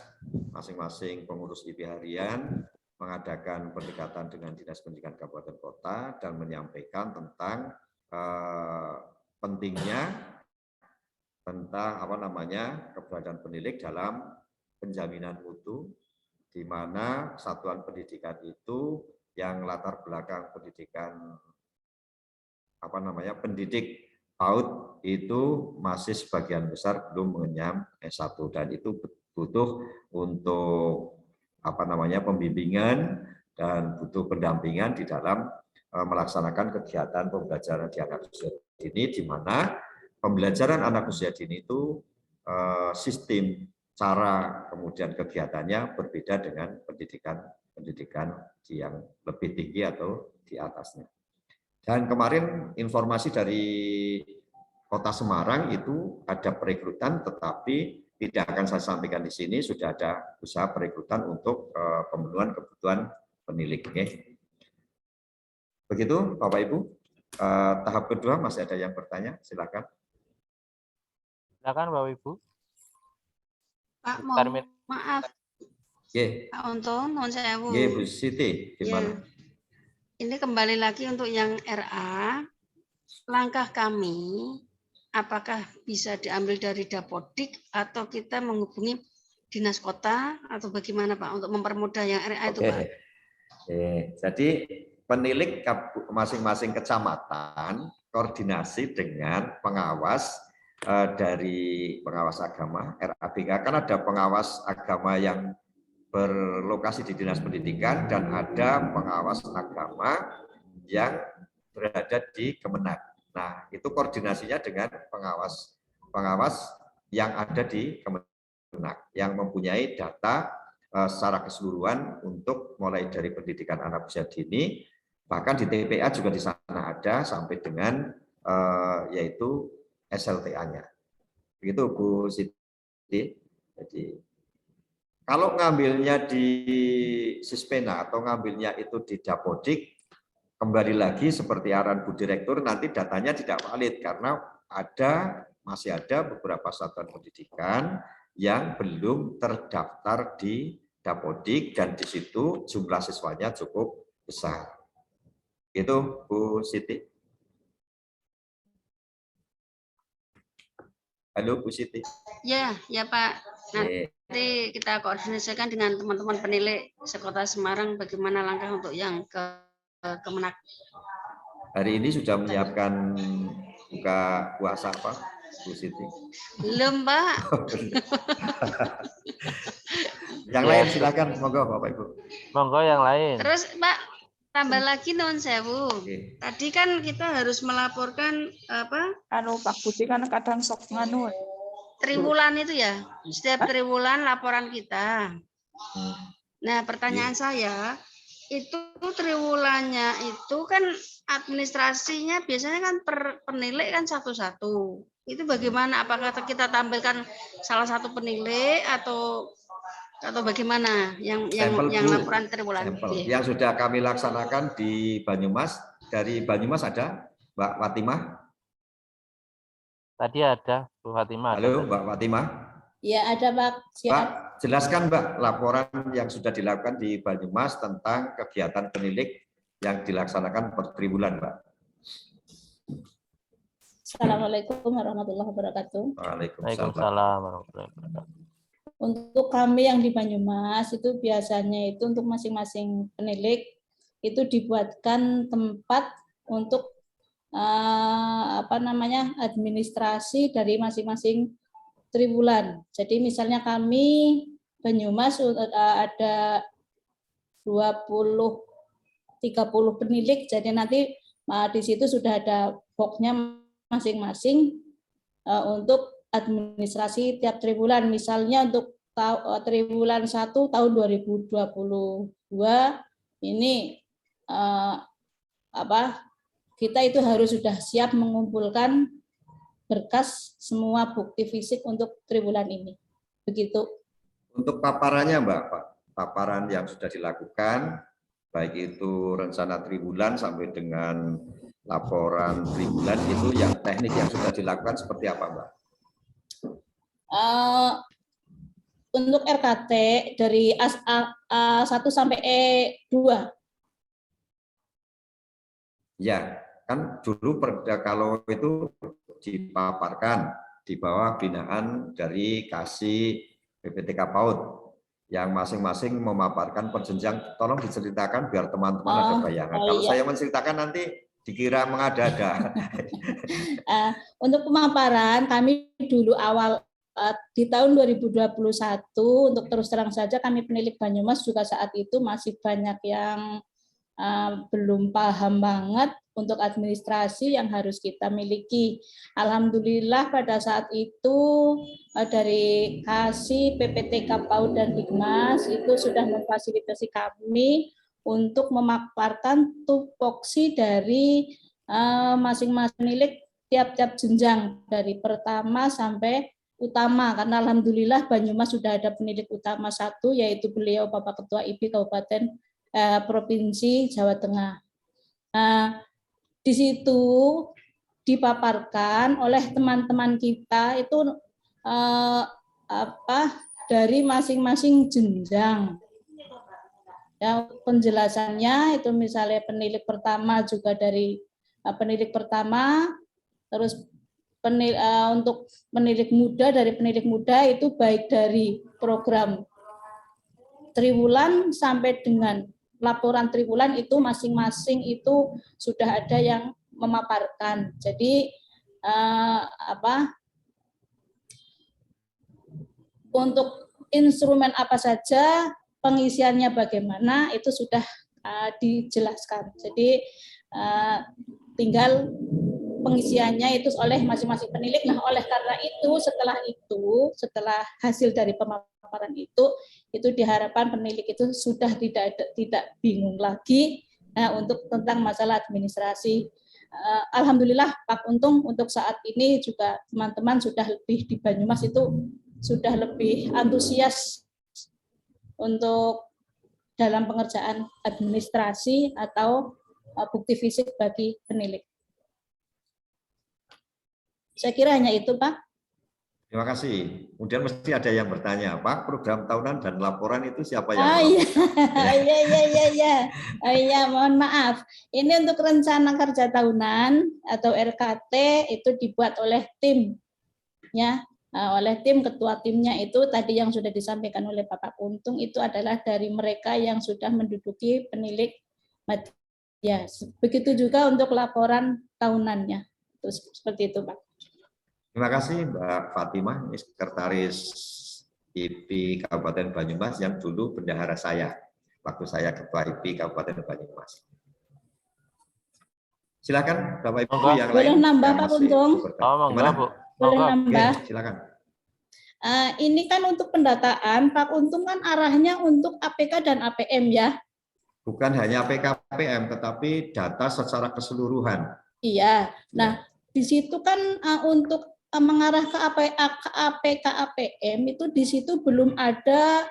masing-masing pengurus IP harian, mengadakan pendekatan dengan Dinas Pendidikan Kabupaten Kota dan menyampaikan tentang pentingnya tentang keberadaan penilik dalam penjaminan mutu, di mana satuan pendidikan itu yang latar belakang pendidikan pendidik PAUD itu masih sebagian besar belum mengenyam S1 dan itu butuh untuk pembimbingan dan butuh pendampingan di dalam melaksanakan kegiatan pembelajaran di anak usia dini, di mana pembelajaran anak usia dini itu sistem, cara, kemudian kegiatannya berbeda dengan pendidikan yang lebih tinggi atau di atasnya. Dan kemarin informasi dari Kota Semarang itu ada perekrutan, tetapi tidak akan saya sampaikan di sini, sudah ada usaha perekrutan untuk pemenuhan kebutuhan penilik. Begitu Bapak Ibu. Tahap kedua masih ada yang bertanya, silakan. Silakan Bapak Ibu. Pak, maaf. Pak Untung, mohon saya Bu. Bu Siti, gimana? Ini kembali lagi untuk yang RA, langkah kami apakah bisa diambil dari Dapodik atau kita menghubungi dinas kota atau bagaimana Pak untuk mempermudah yang RA itu Pak? Jadi penilik masing-masing kecamatan koordinasi dengan pengawas dari pengawas agama RABK, kan ada pengawas agama yang berlokasi di Dinas Pendidikan dan ada pengawas agama yang berada di Kemenak. Nah, itu koordinasinya dengan pengawas yang ada di Kemenak yang mempunyai data secara keseluruhan untuk mulai dari pendidikan anak usia dini, bahkan di TPA juga di sana ada sampai dengan yaitu SLTA-nya. Begitu Bu Siti. Jadi kalau ngambilnya di Sispena atau ngambilnya itu di Dapodik, kembali lagi seperti arahan Bu Direktur, nanti datanya tidak valid karena masih ada beberapa satuan pendidikan yang belum terdaftar di Dapodik dan di situ jumlah siswanya cukup besar. Itu Bu Siti. Halo Bu Siti. Ya Pak. Nanti kita koordinasikan dengan teman-teman penilik sekota Semarang bagaimana langkah untuk yang ke Kemenak. Hari ini sudah menyiapkan buka puasa apa, Bu Siti? Belum Pak. Yang lain silakan, monggo Bapak Ibu. Monggo yang lain. Terus Pak, tambah lagi non sewu. Tadi kan kita harus melaporkan Pak Budi kan kadang sok nganu. Triwulan itu ya, setiap triwulan laporan kita. Nah, pertanyaan saya, itu triwulannya itu kan administrasinya biasanya kan per penilik kan satu-satu. Itu bagaimana? Apakah kita tampilkan salah satu penilik atau bagaimana yang laporan triwulan? Yang sudah kami laksanakan di Banyumas, dari Banyumas ada Mbak Fatimah. Tadi ada Bu Fatimah. Halo Mbak Fatimah. Ya ada Pak. Siap. Mbak, jelaskan Mbak laporan yang sudah dilakukan di Banyumas tentang kegiatan penilik yang dilaksanakan per triwulan Mbak. Assalamualaikum warahmatullahi wabarakatuh. Waalaikumsalam. Waalaikumsalam warahmatullahi wabarakatuh. Untuk kami yang di Banyumas itu biasanya itu untuk masing-masing penilik itu dibuatkan tempat untuk administrasi dari masing-masing triwulan. Jadi misalnya kami Banyumas ada 20-30 penilik, jadi nanti di situ sudah ada boxnya masing-masing untuk administrasi tiap triwulan. Misalnya untuk triwulan 1 tahun 2022 ini kita itu harus sudah siap mengumpulkan berkas semua bukti fisik untuk triwulan ini. Begitu. Untuk paparannya Mbak, paparan yang sudah dilakukan, baik itu rencana triwulan sampai dengan laporan triwulan, itu yang teknik yang sudah dilakukan seperti apa Mbak? Untuk RKT dari A1 sampai E2. Ya, kan dulu kalau itu dipaparkan di bawah binaan dari Kasih PPTK PAUD yang masing-masing memaparkan perjenjang. Tolong diceritakan biar teman-teman ada bayangan. Kalau saya menceritakan nanti dikira mengada-ada. Untuk pemaparan kami dulu awal di tahun 2021 untuk terus terang saja kami penilik Banyumas juga saat itu masih banyak yang belum paham banget untuk administrasi yang harus kita miliki. Alhamdulillah pada saat itu dari Kasih, PPTK PAUD dan Dikmas itu sudah memfasilitasi kami untuk memaparkan tupoksi dari masing-masing penilik tiap-tiap jenjang dari pertama sampai utama, karena alhamdulillah Banyumas sudah ada penilik utama 1 yaitu beliau Bapak Ketua IPI Kabupaten Provinsi Jawa Tengah. Di situ dipaparkan oleh teman-teman kita itu dari masing-masing jenjang. Ya, penjelasannya itu misalnya penilik pertama juga dari penilik pertama, terus untuk penilik muda dari penilik muda itu baik dari program triwulan sampai dengan laporan triwulan itu masing-masing itu sudah ada yang memaparkan. Jadi untuk instrumen apa saja, pengisiannya bagaimana itu sudah dijelaskan. Jadi tinggal pengisiannya itu oleh masing-masing penilik. Nah, oleh karena itu setelah hasil dari pemaparan itu diharapkan penilik itu sudah tidak bingung lagi untuk tentang masalah administrasi. Alhamdulillah Pak Untung untuk saat ini juga teman-teman sudah lebih di Banyumas itu sudah lebih antusias untuk dalam pengerjaan administrasi atau bukti fisik bagi penilik. Saya kira hanya itu, Pak. Terima kasih. Kemudian mesti ada yang bertanya, Pak, program tahunan dan laporan itu siapa yang Iya, mohon maaf. Ini untuk rencana kerja tahunan atau RKT itu dibuat oleh tim, ya, oleh tim. Ketua timnya itu tadi yang sudah disampaikan oleh Bapak Untung itu adalah dari mereka yang sudah menduduki penilik media. Begitu juga untuk laporan tahunannya. Terus seperti itu, Pak. Terima kasih Mbak Fatimah, Sekretaris IPI Kabupaten Banyumas yang dulu bendahara saya waktu saya Ketua IPI Kabupaten Banyumas. Silakan Bapak Ibu yang lain. Boleh nambah Pak Untung? Gimana? Boleh nambah? Oke, silakan. Ini kan untuk pendataan, Pak Untung kan arahnya untuk APK dan APM ya? Bukan hanya APK APM, tetapi data secara keseluruhan. Iya. Nah, di situ kan untuk mengarah ke APK APM itu di situ belum ada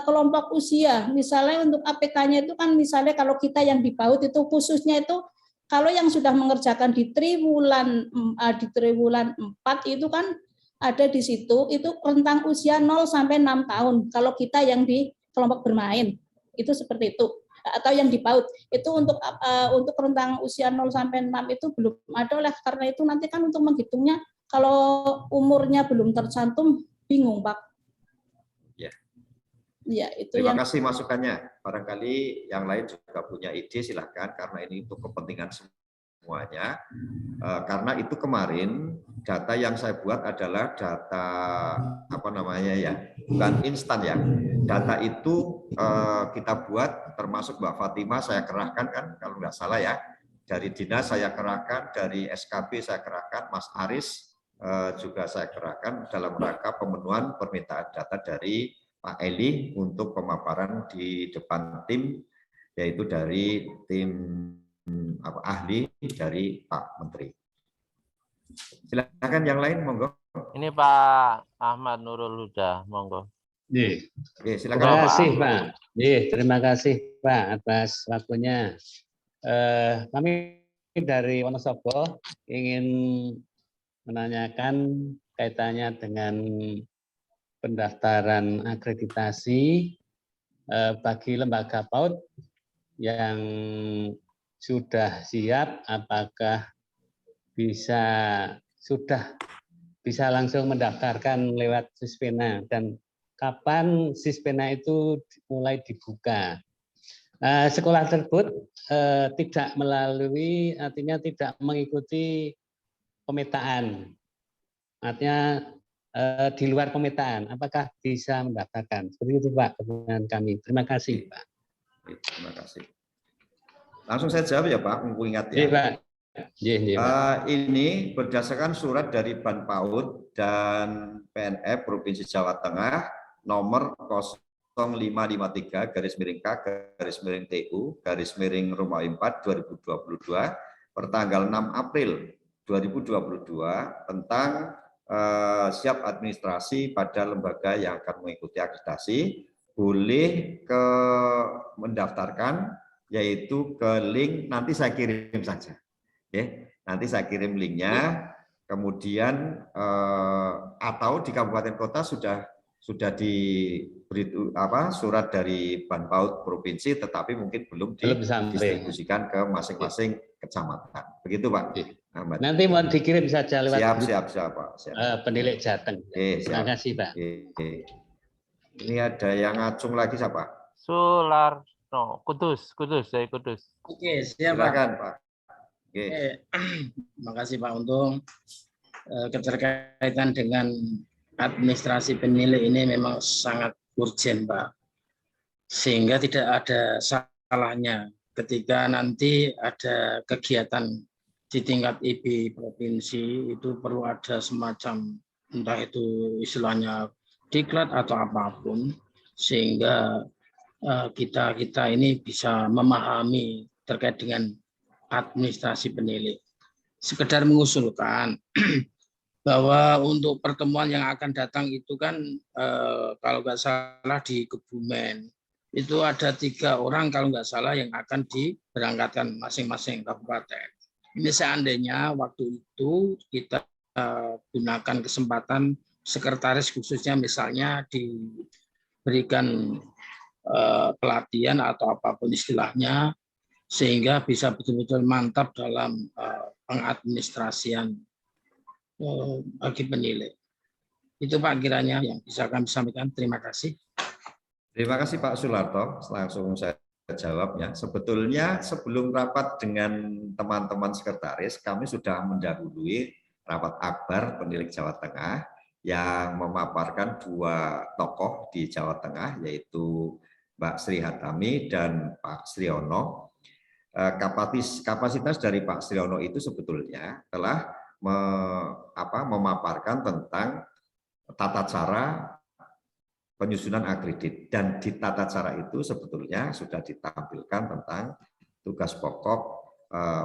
kelompok usia. Misalnya untuk APK-nya itu kan misalnya kalau kita yang di PAUD itu khususnya itu kalau yang sudah mengerjakan di triwulan 4 itu kan ada di situ itu rentang usia 0 sampai 6 tahun. Kalau kita yang di kelompok bermain itu seperti itu. atau yang di PAUD itu untuk rentang usia 0 sampai 6 itu belum ada, oleh karena itu nanti kan untuk menghitungnya kalau umurnya belum tercantum bingung Pak. Ya. Ya, itu Terima kasih masukannya. Barangkali yang lain juga punya ide, silakan, karena ini untuk kepentingan semuanya. Karena itu kemarin data yang saya buat adalah data apa namanya ya, bukan instan ya. Data itu kita buat, termasuk Mbak Fatima saya kerahkan kan, kalau nggak salah ya, dari dinas saya kerahkan, dari SKB saya kerahkan, Mas Aris juga saya kerahkan dalam rangka pemenuhan permintaan data dari Pak Eli untuk pemaparan di depan tim, yaitu dari tim ahli dari Pak Menteri. Silakan yang lain, monggo. Ini Pak Ahmad Nurul Huda, monggo. Oke, silakan Terima Pak. kasih Pak. Terima kasih Pak atas waktunya. Kami dari Wonosobo ingin menanyakan kaitannya dengan pendaftaran akreditasi bagi lembaga PAUD yang sudah siap, apakah sudah bisa langsung mendaftarkan lewat Sispena, dan kapan Sispena itu mulai dibuka. Sekolah tersebut tidak melalui, artinya tidak mengikuti pemetaan, artinya di luar pemetaan, apakah bisa mendaftarkan? Seperti itu Pak, pertanyaan kami. Terima kasih Pak. Terima kasih. Langsung saya jawab ya Pak, mumpung ingat ya. Iya Pak. Ini berdasarkan surat dari Ban PAUD dan PNF Provinsi Jawa Tengah nomor 0553-KK-TU-Rumah 4 pertanggal 6 April 2022 tentang siap administrasi pada lembaga yang akan mengikuti akreditasi, boleh mendaftarkan, yaitu ke link, nanti saya kirim saja. Oke, nanti saya kirim linknya, kemudian atau di kabupaten kota sudah diberi surat dari Ban PAUD provinsi, tetapi mungkin belum didistribusikan ke masing-masing kecamatan. Begitu Pak. Ahmad. Nanti mau dikirim saja lewat siap Pak. Penilik Jateng. Terima kasih Pak. Ini ada yang ngacung lagi siapa? Sularno, Kudus. Oke, siap Silakan Pak. Terima kasih Pak Untung. Keterkaitan dengan administrasi penilik ini memang sangat urgent Pak. Sehingga tidak ada salahnya ketika nanti ada kegiatan di tingkat IB provinsi itu perlu ada semacam, entah itu istilahnya diklat atau apapun, sehingga kita ini bisa memahami terkait dengan administrasi penilik. Sekedar mengusulkan bahwa untuk pertemuan yang akan datang itu kan kalau nggak salah di Kebumen itu ada 3 orang kalau nggak salah yang akan diberangkatkan masing-masing kabupaten. Ini seandainya waktu itu kita gunakan kesempatan sekretaris khususnya misalnya diberikan pelatihan atau apapun istilahnya, sehingga bisa betul-betul mantap dalam pengadministrasian bagi penilik. Itu Pak kiranya yang bisa kami sampaikan. Terima kasih. Terima kasih Pak Sularto. Langsung saya jawabnya. Sebetulnya sebelum rapat dengan teman-teman sekretaris, kami sudah mendahului rapat akbar penilik Jawa Tengah yang memaparkan 2 tokoh di Jawa Tengah, yaitu Mbak Sri Hatami dan Pak Sriono. Kapasitas dari Pak Sriono itu sebetulnya telah memaparkan tentang tata cara penyusunan akredit, dan di tata cara itu sebetulnya sudah ditampilkan tentang tugas pokok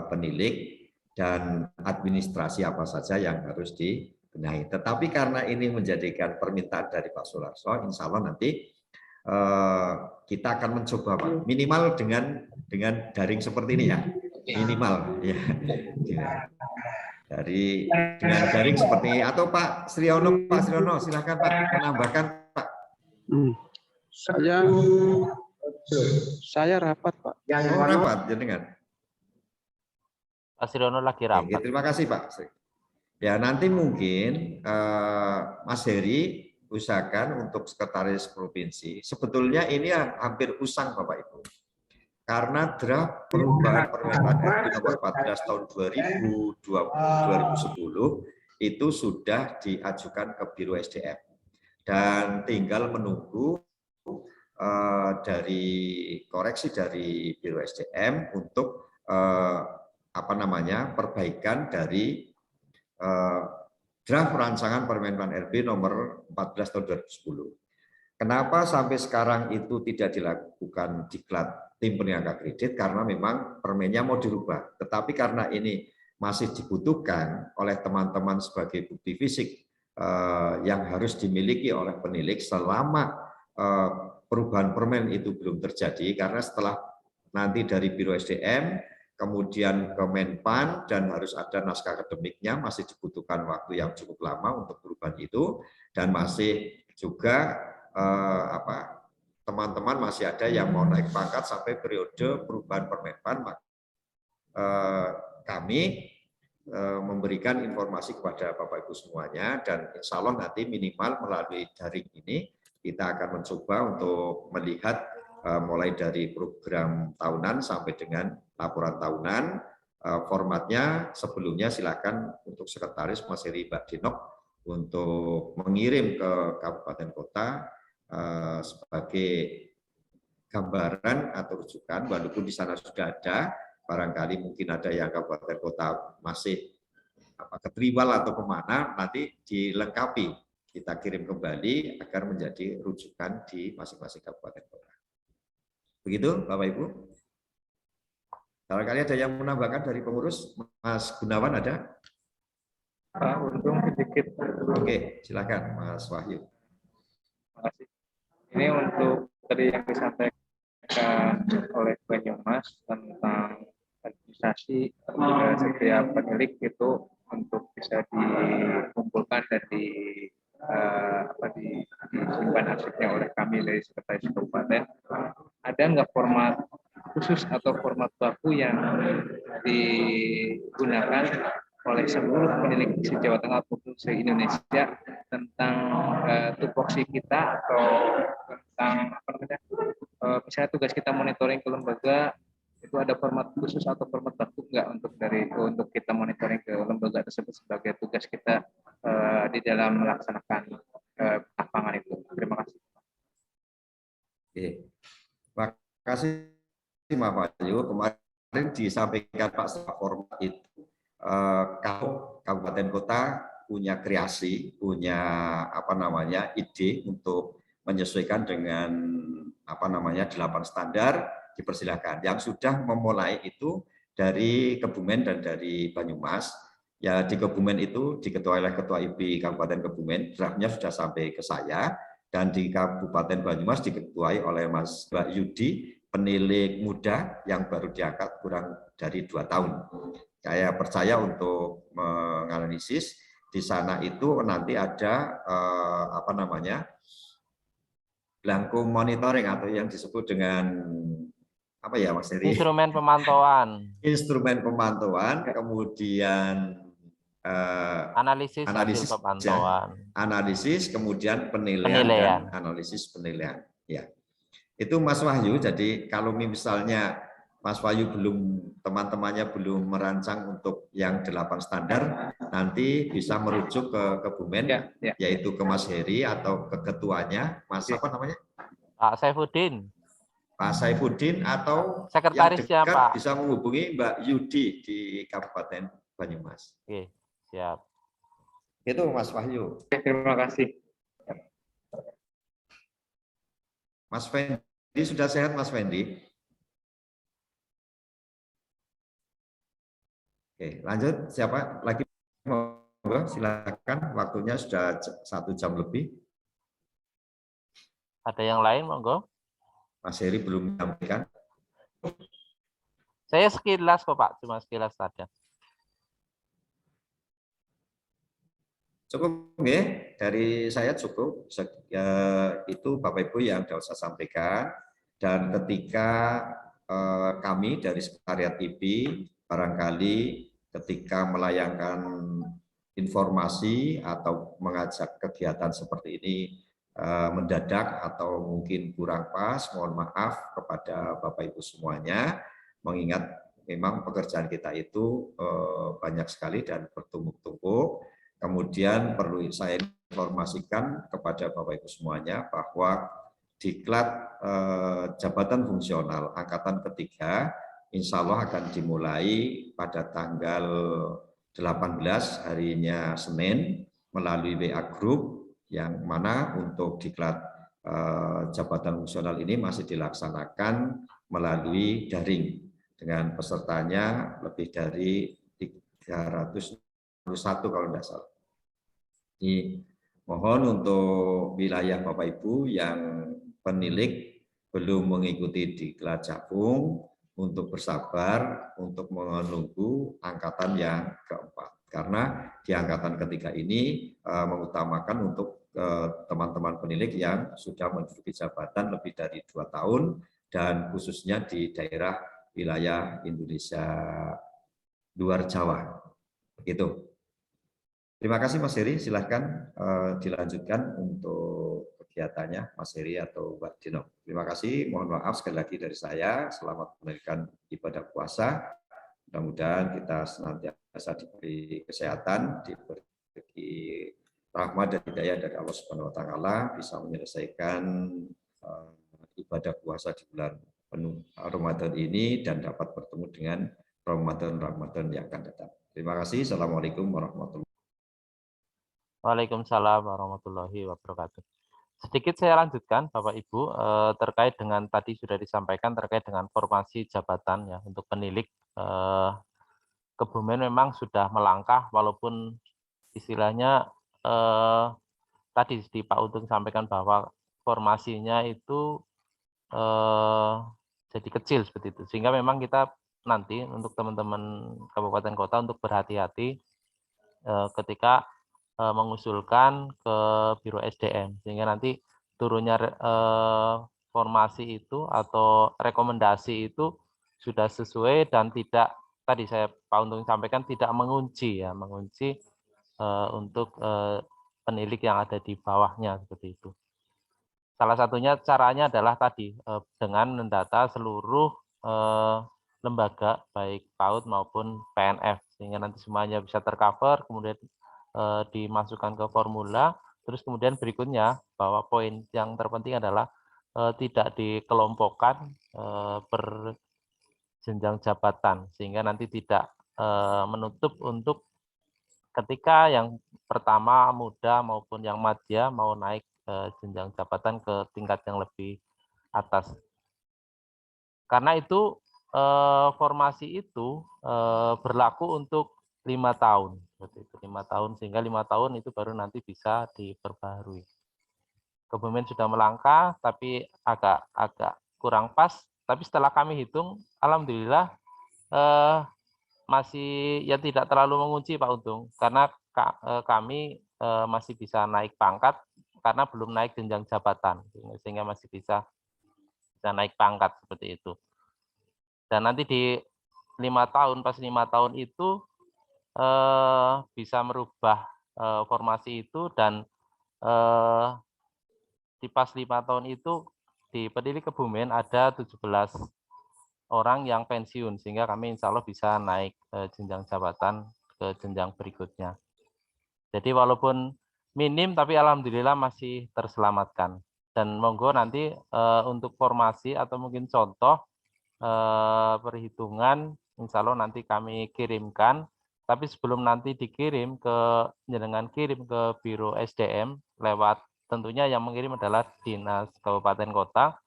penilik dan administrasi apa saja yang harus dibenahi. Tetapi karena ini menjadikan permintaan dari Pak Sularso, insya Allah nanti kita akan mencoba Pak, minimal dengan daring seperti ini ya, minimal ya. Dengan daring seperti ini. Atau Pak Sriono silakan Pak menambahkan Pak. Saya Saya rapat, Pak. Oh, rapat, jenengan. Pak Siriono lagi Oke, rapat. terima kasih Pak. Ya nanti mungkin Mas Heri usahakan untuk sekretaris provinsi. Sebetulnya ini hampir usang Bapak Ibu. Karena draft perubahan Permenpan RB nomor 14 tahun 2010 itu sudah diajukan ke Biro SDM dan tinggal menunggu dari koreksi dari Biro SDM untuk perbaikan dari draft rancangan Permenpan RB nomor 14 tahun 2010. Kenapa sampai sekarang itu tidak dilakukan diklat tim penyangga kredit? Karena memang permennya mau dirubah. Tetapi karena ini masih dibutuhkan oleh teman-teman sebagai bukti fisik yang harus dimiliki oleh penilik selama perubahan permen itu belum terjadi, karena setelah nanti dari Biro SDM, kemudian ke Menpan, dan harus ada naskah akademiknya, masih dibutuhkan waktu yang cukup lama untuk perubahan itu, dan masih juga teman-teman masih ada yang mau naik pangkat sampai periode perubahan Permenpan. Kami memberikan informasi kepada Bapak Ibu semuanya, dan insya Allah nanti minimal melalui daring ini kita akan mencoba untuk melihat mulai dari program tahunan sampai dengan laporan tahunan. Formatnya sebelumnya silakan untuk sekretaris Mas Heri Mbak Dinok untuk mengirim ke kabupaten kota sebagai gambaran atau rujukan, walaupun di sana sudah ada, barangkali mungkin ada yang kabupaten kota masih ketriwal atau kemana, nanti dilengkapi, kita kirim kembali agar menjadi rujukan di masing-masing kabupaten kota. Begitu Bapak Ibu. Barangkali ada yang menambahkan dari pengurus, Mas Gunawan ada? Pak Untung sedikit. Oke, silakan Mas Wahyu. Terima kasih. Ini untuk tadi yang disampaikan oleh Banyumas tentang administrasi setiap penilik itu untuk bisa dikumpulkan dan disimpan arsipnya oleh kami dari Sekretaris Kabupaten. Ada nggak format khusus atau format baku yang digunakan oleh seluruh penilik di Jawa Tengah maupun se-Indonesia tentang tupoksi kita atau tentang misalnya tugas kita monitoring ke lembaga, itu ada format khusus atau format baku enggak untuk kita monitoring ke lembaga tersebut sebagai tugas kita di dalam melaksanakan lapangan itu. Terima kasih. Oke. Terima kasih Pak Wahyu. Kemarin disampaikan Pak setelah format itu kalau kabupaten kota punya kreasi, punya ide untuk menyesuaikan dengan 8 standar, dipersilakan. Yang sudah memulai itu dari Kebumen dan dari Banyumas. Ya di Kebumen itu diketuai oleh Ketua IB Kabupaten Kebumen, draftnya sudah sampai ke saya, dan di Kabupaten Banyumas diketuai oleh Mas Mbak Yudi, penilik muda yang baru diangkat kurang dari 2 tahun. Saya percaya untuk menganalisis di sana itu nanti ada belangko monitoring atau yang disebut dengan Mas Heri? Instrumen pemantauan. Instrumen pemantauan, kemudian analisis pemantauan. Analisis, kemudian penilaian. Dan analisis penilaian. Ya, itu Mas Wahyu. Jadi kalau misalnya Mas Wahyu teman-temannya belum merancang untuk yang 8 standar, nanti bisa merujuk ke Kebumen, yaitu ke Mas Heri atau ke ketuanya, Mas Pak Saifuddin. Pak Saifuddin, atau sekretaris yang dekat Pak bisa menghubungi Mbak Yudi di Kabupaten Banyumas. Oke, siap. Itu Mas Wahyu. Terima kasih. Mas Fendi sudah sehat, Mas Fendi? Oke, lanjut. Siapa lagi? Silakan. Waktunya sudah 1 jam lebih. Ada yang lain, monggo? Mas Heri belum menyampaikan. Saya sekilas kok Pak, cuma sekilas saja. Cukup nggih, dari saya cukup. Itu Bapak Ibu yang sudah saya sampaikan. Dan ketika kami dari Sekretariat IP barangkali ketika melayangkan informasi atau mengajak kegiatan seperti ini mendadak atau mungkin kurang pas, mohon maaf kepada Bapak Ibu semuanya, mengingat memang pekerjaan kita itu banyak sekali dan bertumpuk-tumpuk. Kemudian perlu saya informasikan kepada Bapak Ibu semuanya bahwa diklat jabatan fungsional angkatan ketiga insya Allah akan dimulai pada tanggal 18 harinya Senin melalui WA Group, yang mana untuk diklat jabatan fungsional ini masih dilaksanakan melalui daring dengan pesertanya lebih dari 301 kalau tidak salah. Jadi, mohon untuk wilayah Bapak Ibu yang penilik belum mengikuti diklat Jakung untuk bersabar untuk menunggu angkatan yang keempat, karena di angkatan ketiga ini mengutamakan untuk teman-teman penilik yang sudah menduduki jabatan lebih dari 2 tahun dan khususnya di daerah wilayah Indonesia luar Jawa. Begitu. Terima kasih Mas Heri, silahkan dilanjutkan untuk kegiatannya Mas Heri atau Mbak Dino. Terima kasih, mohon maaf sekali lagi dari saya, selamat menunaikan ibadah puasa. Mudah-mudahan kita senantiasa diberi kesehatan, diberi rahmat dan hidayah dari Allah Subhanahu wa taala, bisa menyelesaikan ibadah puasa di bulan penuh Ramadan ini dan dapat bertemu dengan Ramadan yang akan datang. Terima kasih. Assalamualaikum warahmatullahi wabarakatuh. Waalaikumsalam warahmatullahi wabarakatuh. Sedikit saya lanjutkan Bapak Ibu terkait dengan tadi sudah disampaikan terkait dengan formasi jabatan ya untuk penilik. Kebumen memang sudah melangkah walaupun istilahnya tadi di Pak Untung sampaikan bahwa formasinya itu jadi kecil seperti itu, sehingga memang kita nanti untuk teman-teman kabupaten kota untuk berhati-hati ketika mengusulkan ke Biro SDM, sehingga nanti turunnya formasi itu atau rekomendasi itu sudah sesuai dan tidak, tadi saya Pak Untung sampaikan, tidak mengunci ya, mengunci untuk penilik yang ada di bawahnya seperti itu. Salah satunya caranya adalah tadi dengan mendata seluruh lembaga baik PAUD maupun PNF, sehingga nanti semuanya bisa tercover, kemudian dimasukkan ke formula. Terus kemudian berikutnya bahwa poin yang terpenting adalah tidak dikelompokkan per jenjang jabatan, sehingga nanti tidak menutup untuk ketika yang pertama muda maupun yang madya mau naik jenjang jabatan ke tingkat yang lebih atas. Karena itu formasi itu berlaku untuk 5 tahun, seperti itu, 5 tahun, sehingga 5 tahun itu baru nanti bisa diperbaharui. Kebumen sudah melangkah, tapi agak kurang pas. Tapi setelah kami hitung, alhamdulillah masih ya tidak terlalu mengunci Pak Untung, karena kami masih bisa naik pangkat karena belum naik jenjang jabatan, sehingga masih bisa naik pangkat seperti itu. Dan nanti di 5 tahun, pas 5 tahun itu bisa merubah formasi itu, dan di pas 5 tahun itu di Penilik Kebumen ada 17 orang yang pensiun, sehingga kami insya Allah bisa naik jenjang jabatan ke jenjang berikutnya. Jadi walaupun minim tapi alhamdulillah masih terselamatkan. Dan monggo nanti untuk formasi atau mungkin contoh perhitungan insya Allah nanti kami kirimkan. Tapi sebelum nanti dikirim jenengan kirim ke Biro SDM lewat, tentunya yang mengirim adalah Dinas Kabupaten Kota,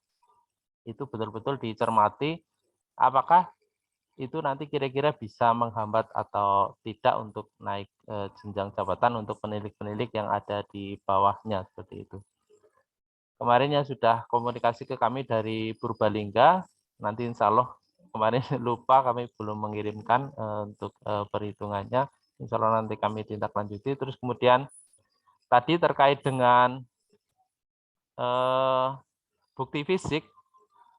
itu betul-betul dicermati apakah itu nanti kira-kira bisa menghambat atau tidak untuk naik jenjang jabatan untuk penilik-penilik yang ada di bawahnya seperti itu. Kemarin yang sudah komunikasi ke kami dari Purbalingga, nanti insya Allah kemarin lupa kami belum mengirimkan untuk perhitungannya. Insya Allah nanti kami tindak lanjuti. Terus kemudian tadi terkait dengan bukti fisik,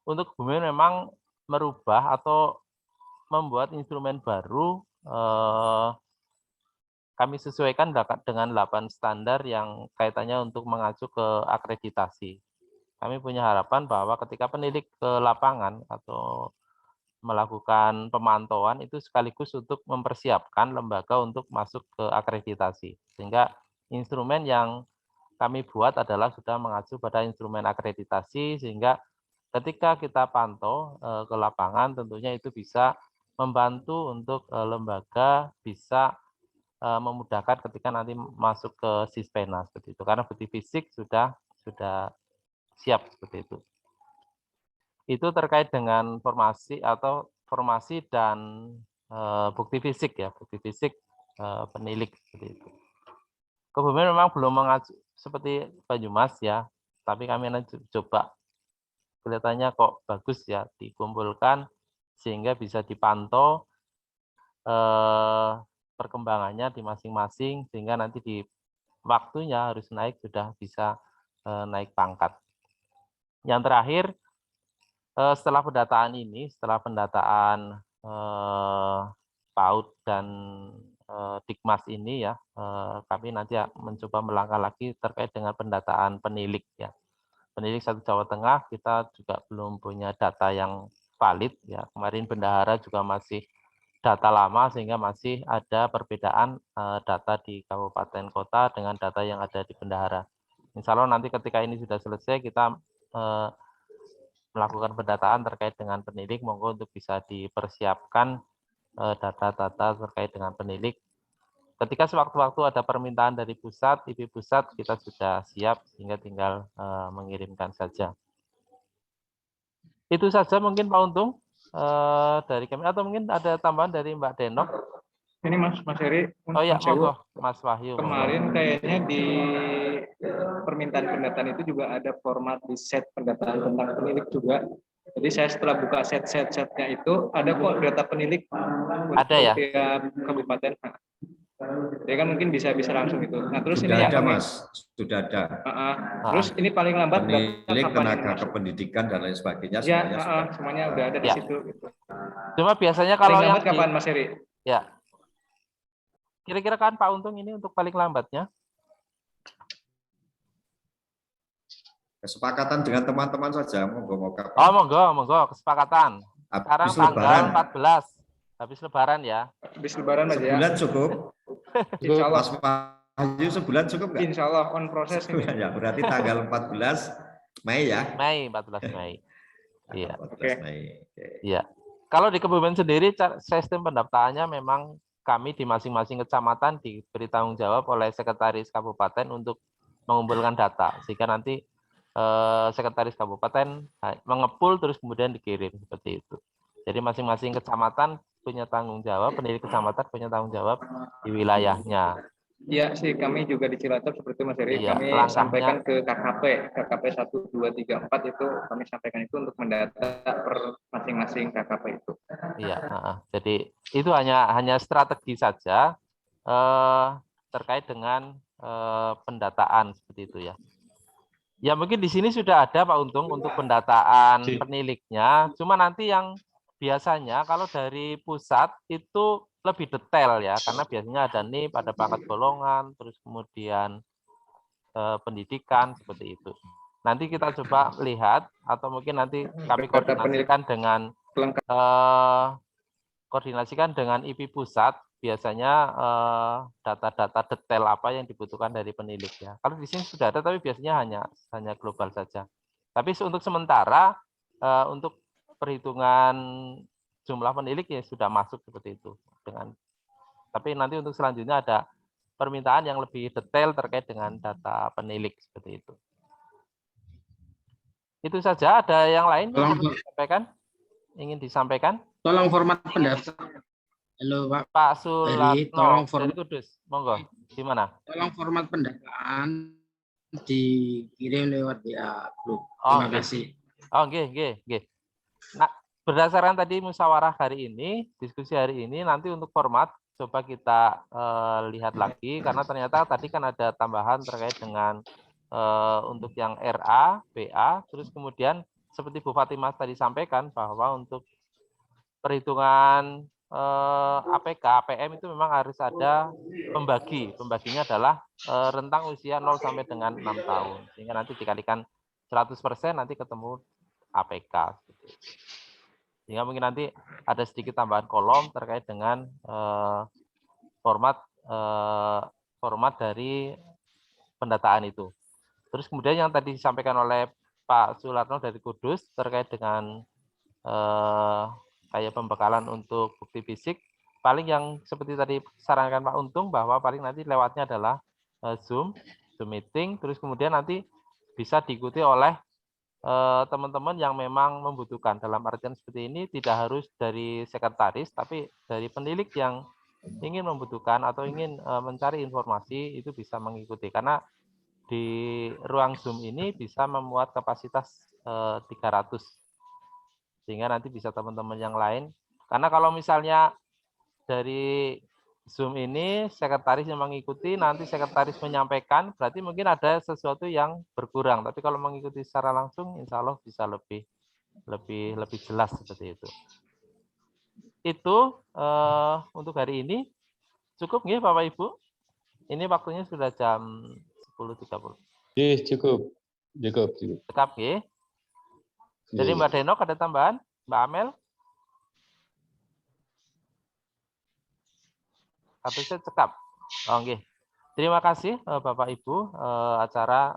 untuk Kebumen memang merubah atau membuat instrumen baru, kami sesuaikan dengan 8 standar yang kaitannya untuk mengacu ke akreditasi. Kami punya harapan bahwa ketika penilik ke lapangan atau melakukan pemantauan itu sekaligus untuk mempersiapkan lembaga untuk masuk ke akreditasi. Sehingga instrumen yang kami buat adalah sudah mengacu pada instrumen akreditasi, sehingga ketika kita pantau ke lapangan tentunya itu bisa membantu untuk lembaga bisa memudahkan ketika nanti masuk ke Sispena seperti itu. Karena bukti fisik sudah siap seperti itu. Itu terkait dengan formasi dan bukti fisik ya, bukti fisik penilik seperti itu. Kebumen memang belum mengacu seperti Banyumas ya, tapi kami nanti coba kelihatannya kok bagus ya dikumpulkan sehingga bisa dipantau perkembangannya di masing-masing sehingga nanti di waktunya harus naik sudah bisa naik pangkat. Yang terakhir, setelah pendataan PAUD dan Dikmas ini ya, kami nanti mencoba melangkah lagi terkait dengan pendataan penilik ya. Penilik 1 Jawa Tengah kita juga belum punya data yang valid ya. Kemarin bendahara juga masih data lama sehingga masih ada perbedaan data di kabupaten kota dengan data yang ada di bendahara. Insya Allah nanti ketika ini sudah selesai kita melakukan pendataan terkait dengan penilik, monggo untuk bisa dipersiapkan data-data terkait dengan penilik. Ketika sewaktu-waktu ada permintaan dari pusat, IP pusat kita sudah siap sehingga tinggal mengirimkan saja. Itu saja mungkin Pak Untung dari kami, atau mungkin ada tambahan dari Mbak Denok. Ini Mas Heri. Oh ya, monggo Mas Wahyu. Kemarin kayaknya di permintaan pendataan itu juga ada format di set pendataan tentang penilik juga. Jadi saya setelah buka setnya itu ada kok data penilik. Ada ya? Tiap kabupaten. Jadi kan mungkin bisa langsung itu. Nah terus sudah ini ada Mas, sudah ada. Terus ini paling lambat penilik, tenaga kependidikan dan lain sebagainya ya, semuanya udah ada di situ. Gitu. Cuma biasanya kalau paling lambat kapan Mas Heri? Ya. Kira-kira kan Pak Untung ini untuk paling lambatnya? Kesepakatan dengan teman-teman saja, monggo kapan. Oh, monggo kesepakatan. Sekarang tanggal 14. Habis lebaran ya. Habis lebaran aja. Sebulan cukup. Insya Allah. Mas Wahyu sebulan cukup nggak? Insya Allah on proses ini. Ya, berarti tanggal 14 Mei ya. Mei, 14 Mei. Iya. 14 Mei. Iya. Kalau di Kebumen sendiri sistem pendaftarannya memang kami di masing-masing kecamatan diberi tanggung jawab oleh sekretaris kabupaten untuk mengumpulkan data sehingga nanti sekretaris kabupaten mengepul terus kemudian dikirim seperti itu. Jadi masing-masing kecamatan punya tanggung jawab, pendiri kecamatan punya tanggung jawab di wilayahnya. Iya sih, kami juga di Cilacap seperti Mas Heri, iya, kami sampaikan ke KKP 1, 2, 3, 4 itu kami sampaikan itu untuk mendata per masing-masing KKP itu. Iya, jadi itu hanya strategi saja terkait dengan pendataan seperti itu ya. Ya mungkin di sini sudah ada Pak Untung untuk pendataan peniliknya, cuma nanti yang biasanya kalau dari pusat itu lebih detail ya, karena biasanya ada NIP, ada pangkat golongan, terus kemudian pendidikan seperti itu. Nanti kita coba lihat atau mungkin nanti kami koordinasikan dengan IP pusat. Biasanya data-data detail apa yang dibutuhkan dari penilik ya. Kalau di sini sudah ada, tapi biasanya hanya global saja. Tapi untuk sementara untuk perhitungan jumlah penilik ya sudah masuk seperti itu. Tapi nanti untuk selanjutnya ada permintaan yang lebih detail terkait dengan data penilik seperti itu. Itu saja. Ada yang lain yang ingin disampaikan? Tolong format pendaftaran. Halo Pak Sulatno dari Kudus. Monggo. Gimana? Tolong format pendataan dikirim lewat WA grup. Terima kasih. Oh, nggih. Nah, berdasarkan tadi musyawarah hari ini, diskusi hari ini, nanti untuk format coba kita lihat lagi karena ternyata tadi kan ada tambahan terkait dengan untuk yang RA, BA, terus kemudian seperti Bu Fatimah tadi sampaikan bahwa untuk perhitungan APK, APM itu memang harus ada pembagi. Pembaginya adalah rentang usia 0 sampai dengan 6 tahun. Sehingga nanti dikalikan 100% nanti ketemu APK. Sehingga mungkin nanti ada sedikit tambahan kolom terkait dengan format dari pendataan itu. Terus kemudian yang tadi disampaikan oleh Pak Sularno dari Kudus terkait dengan kayak pembekalan untuk bukti fisik, paling yang seperti tadi sarankan Pak Untung bahwa paling nanti lewatnya adalah Zoom meeting, terus kemudian nanti bisa diikuti oleh teman-teman yang memang membutuhkan. Dalam artian seperti ini tidak harus dari sekretaris, tapi dari penilik yang ingin membutuhkan atau ingin mencari informasi itu bisa mengikuti. Karena di ruang Zoom ini bisa memuat kapasitas 300. Sehingga nanti bisa teman-teman yang lain. Karena kalau misalnya dari Zoom ini sekretaris yang mengikuti, nanti sekretaris menyampaikan, berarti mungkin ada sesuatu yang berkurang. Tapi kalau mengikuti secara langsung, insya Allah bisa lebih jelas seperti itu. Itu untuk hari ini cukup nggih Bapak Ibu? Ini waktunya sudah jam 10.30. Cukup. Cukup nggih. Jadi Mbak Denok ada tambahan? Mbak Amel? Habisnya cekap. Oh, nggih. Terima kasih Bapak Ibu, acara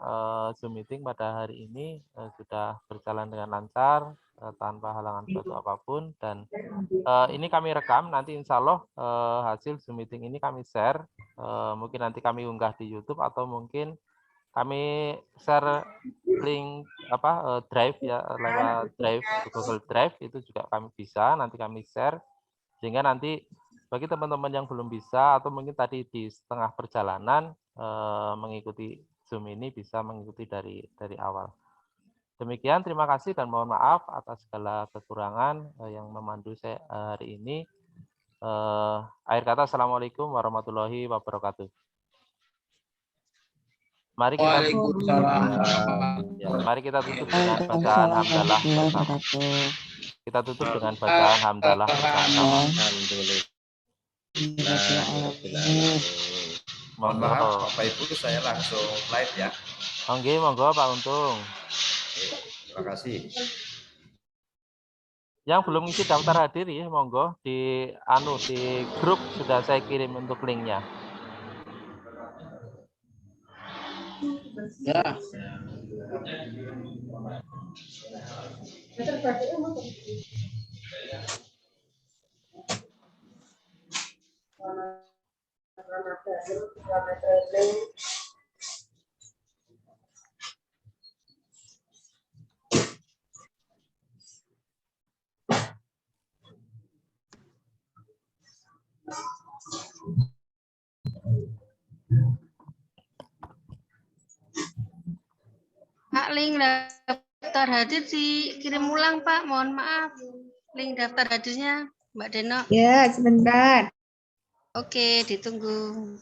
Zoom meeting pada hari ini sudah berjalan dengan lancar tanpa halangan suatu apapun, dan ini kami rekam, nanti insya Allah hasil Zoom meeting ini kami share, mungkin nanti kami unggah di YouTube atau mungkin kami share link drive ya, lewat drive Google Drive itu juga kami bisa nanti kami share, sehingga nanti bagi teman-teman yang belum bisa atau mungkin tadi di setengah perjalanan mengikuti Zoom ini bisa mengikuti dari awal. Demikian, terima kasih dan mohon maaf atas segala kekurangan yang memandu saya hari ini. Akhir kata, Assalamualaikum warahmatullahi wabarakatuh. Mari kita tutup dengan bacaan hamdalah bersama. Kita tutup dengan bacaan hamdalah bersama. Mohon maaf Bapak Ibu, saya langsung live ya. Oke, monggo Pak Untung. Terima kasih. Yang belum ngisi daftar hadir ya, monggo di grup sudah saya kirim untuk linknya. Ya. Pak, link daftar hadir kirim ulang Pak, mohon maaf. Link daftar hadirnya Mbak Denok. Ya, sebentar. Oke, ditunggu.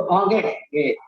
Oke, oke.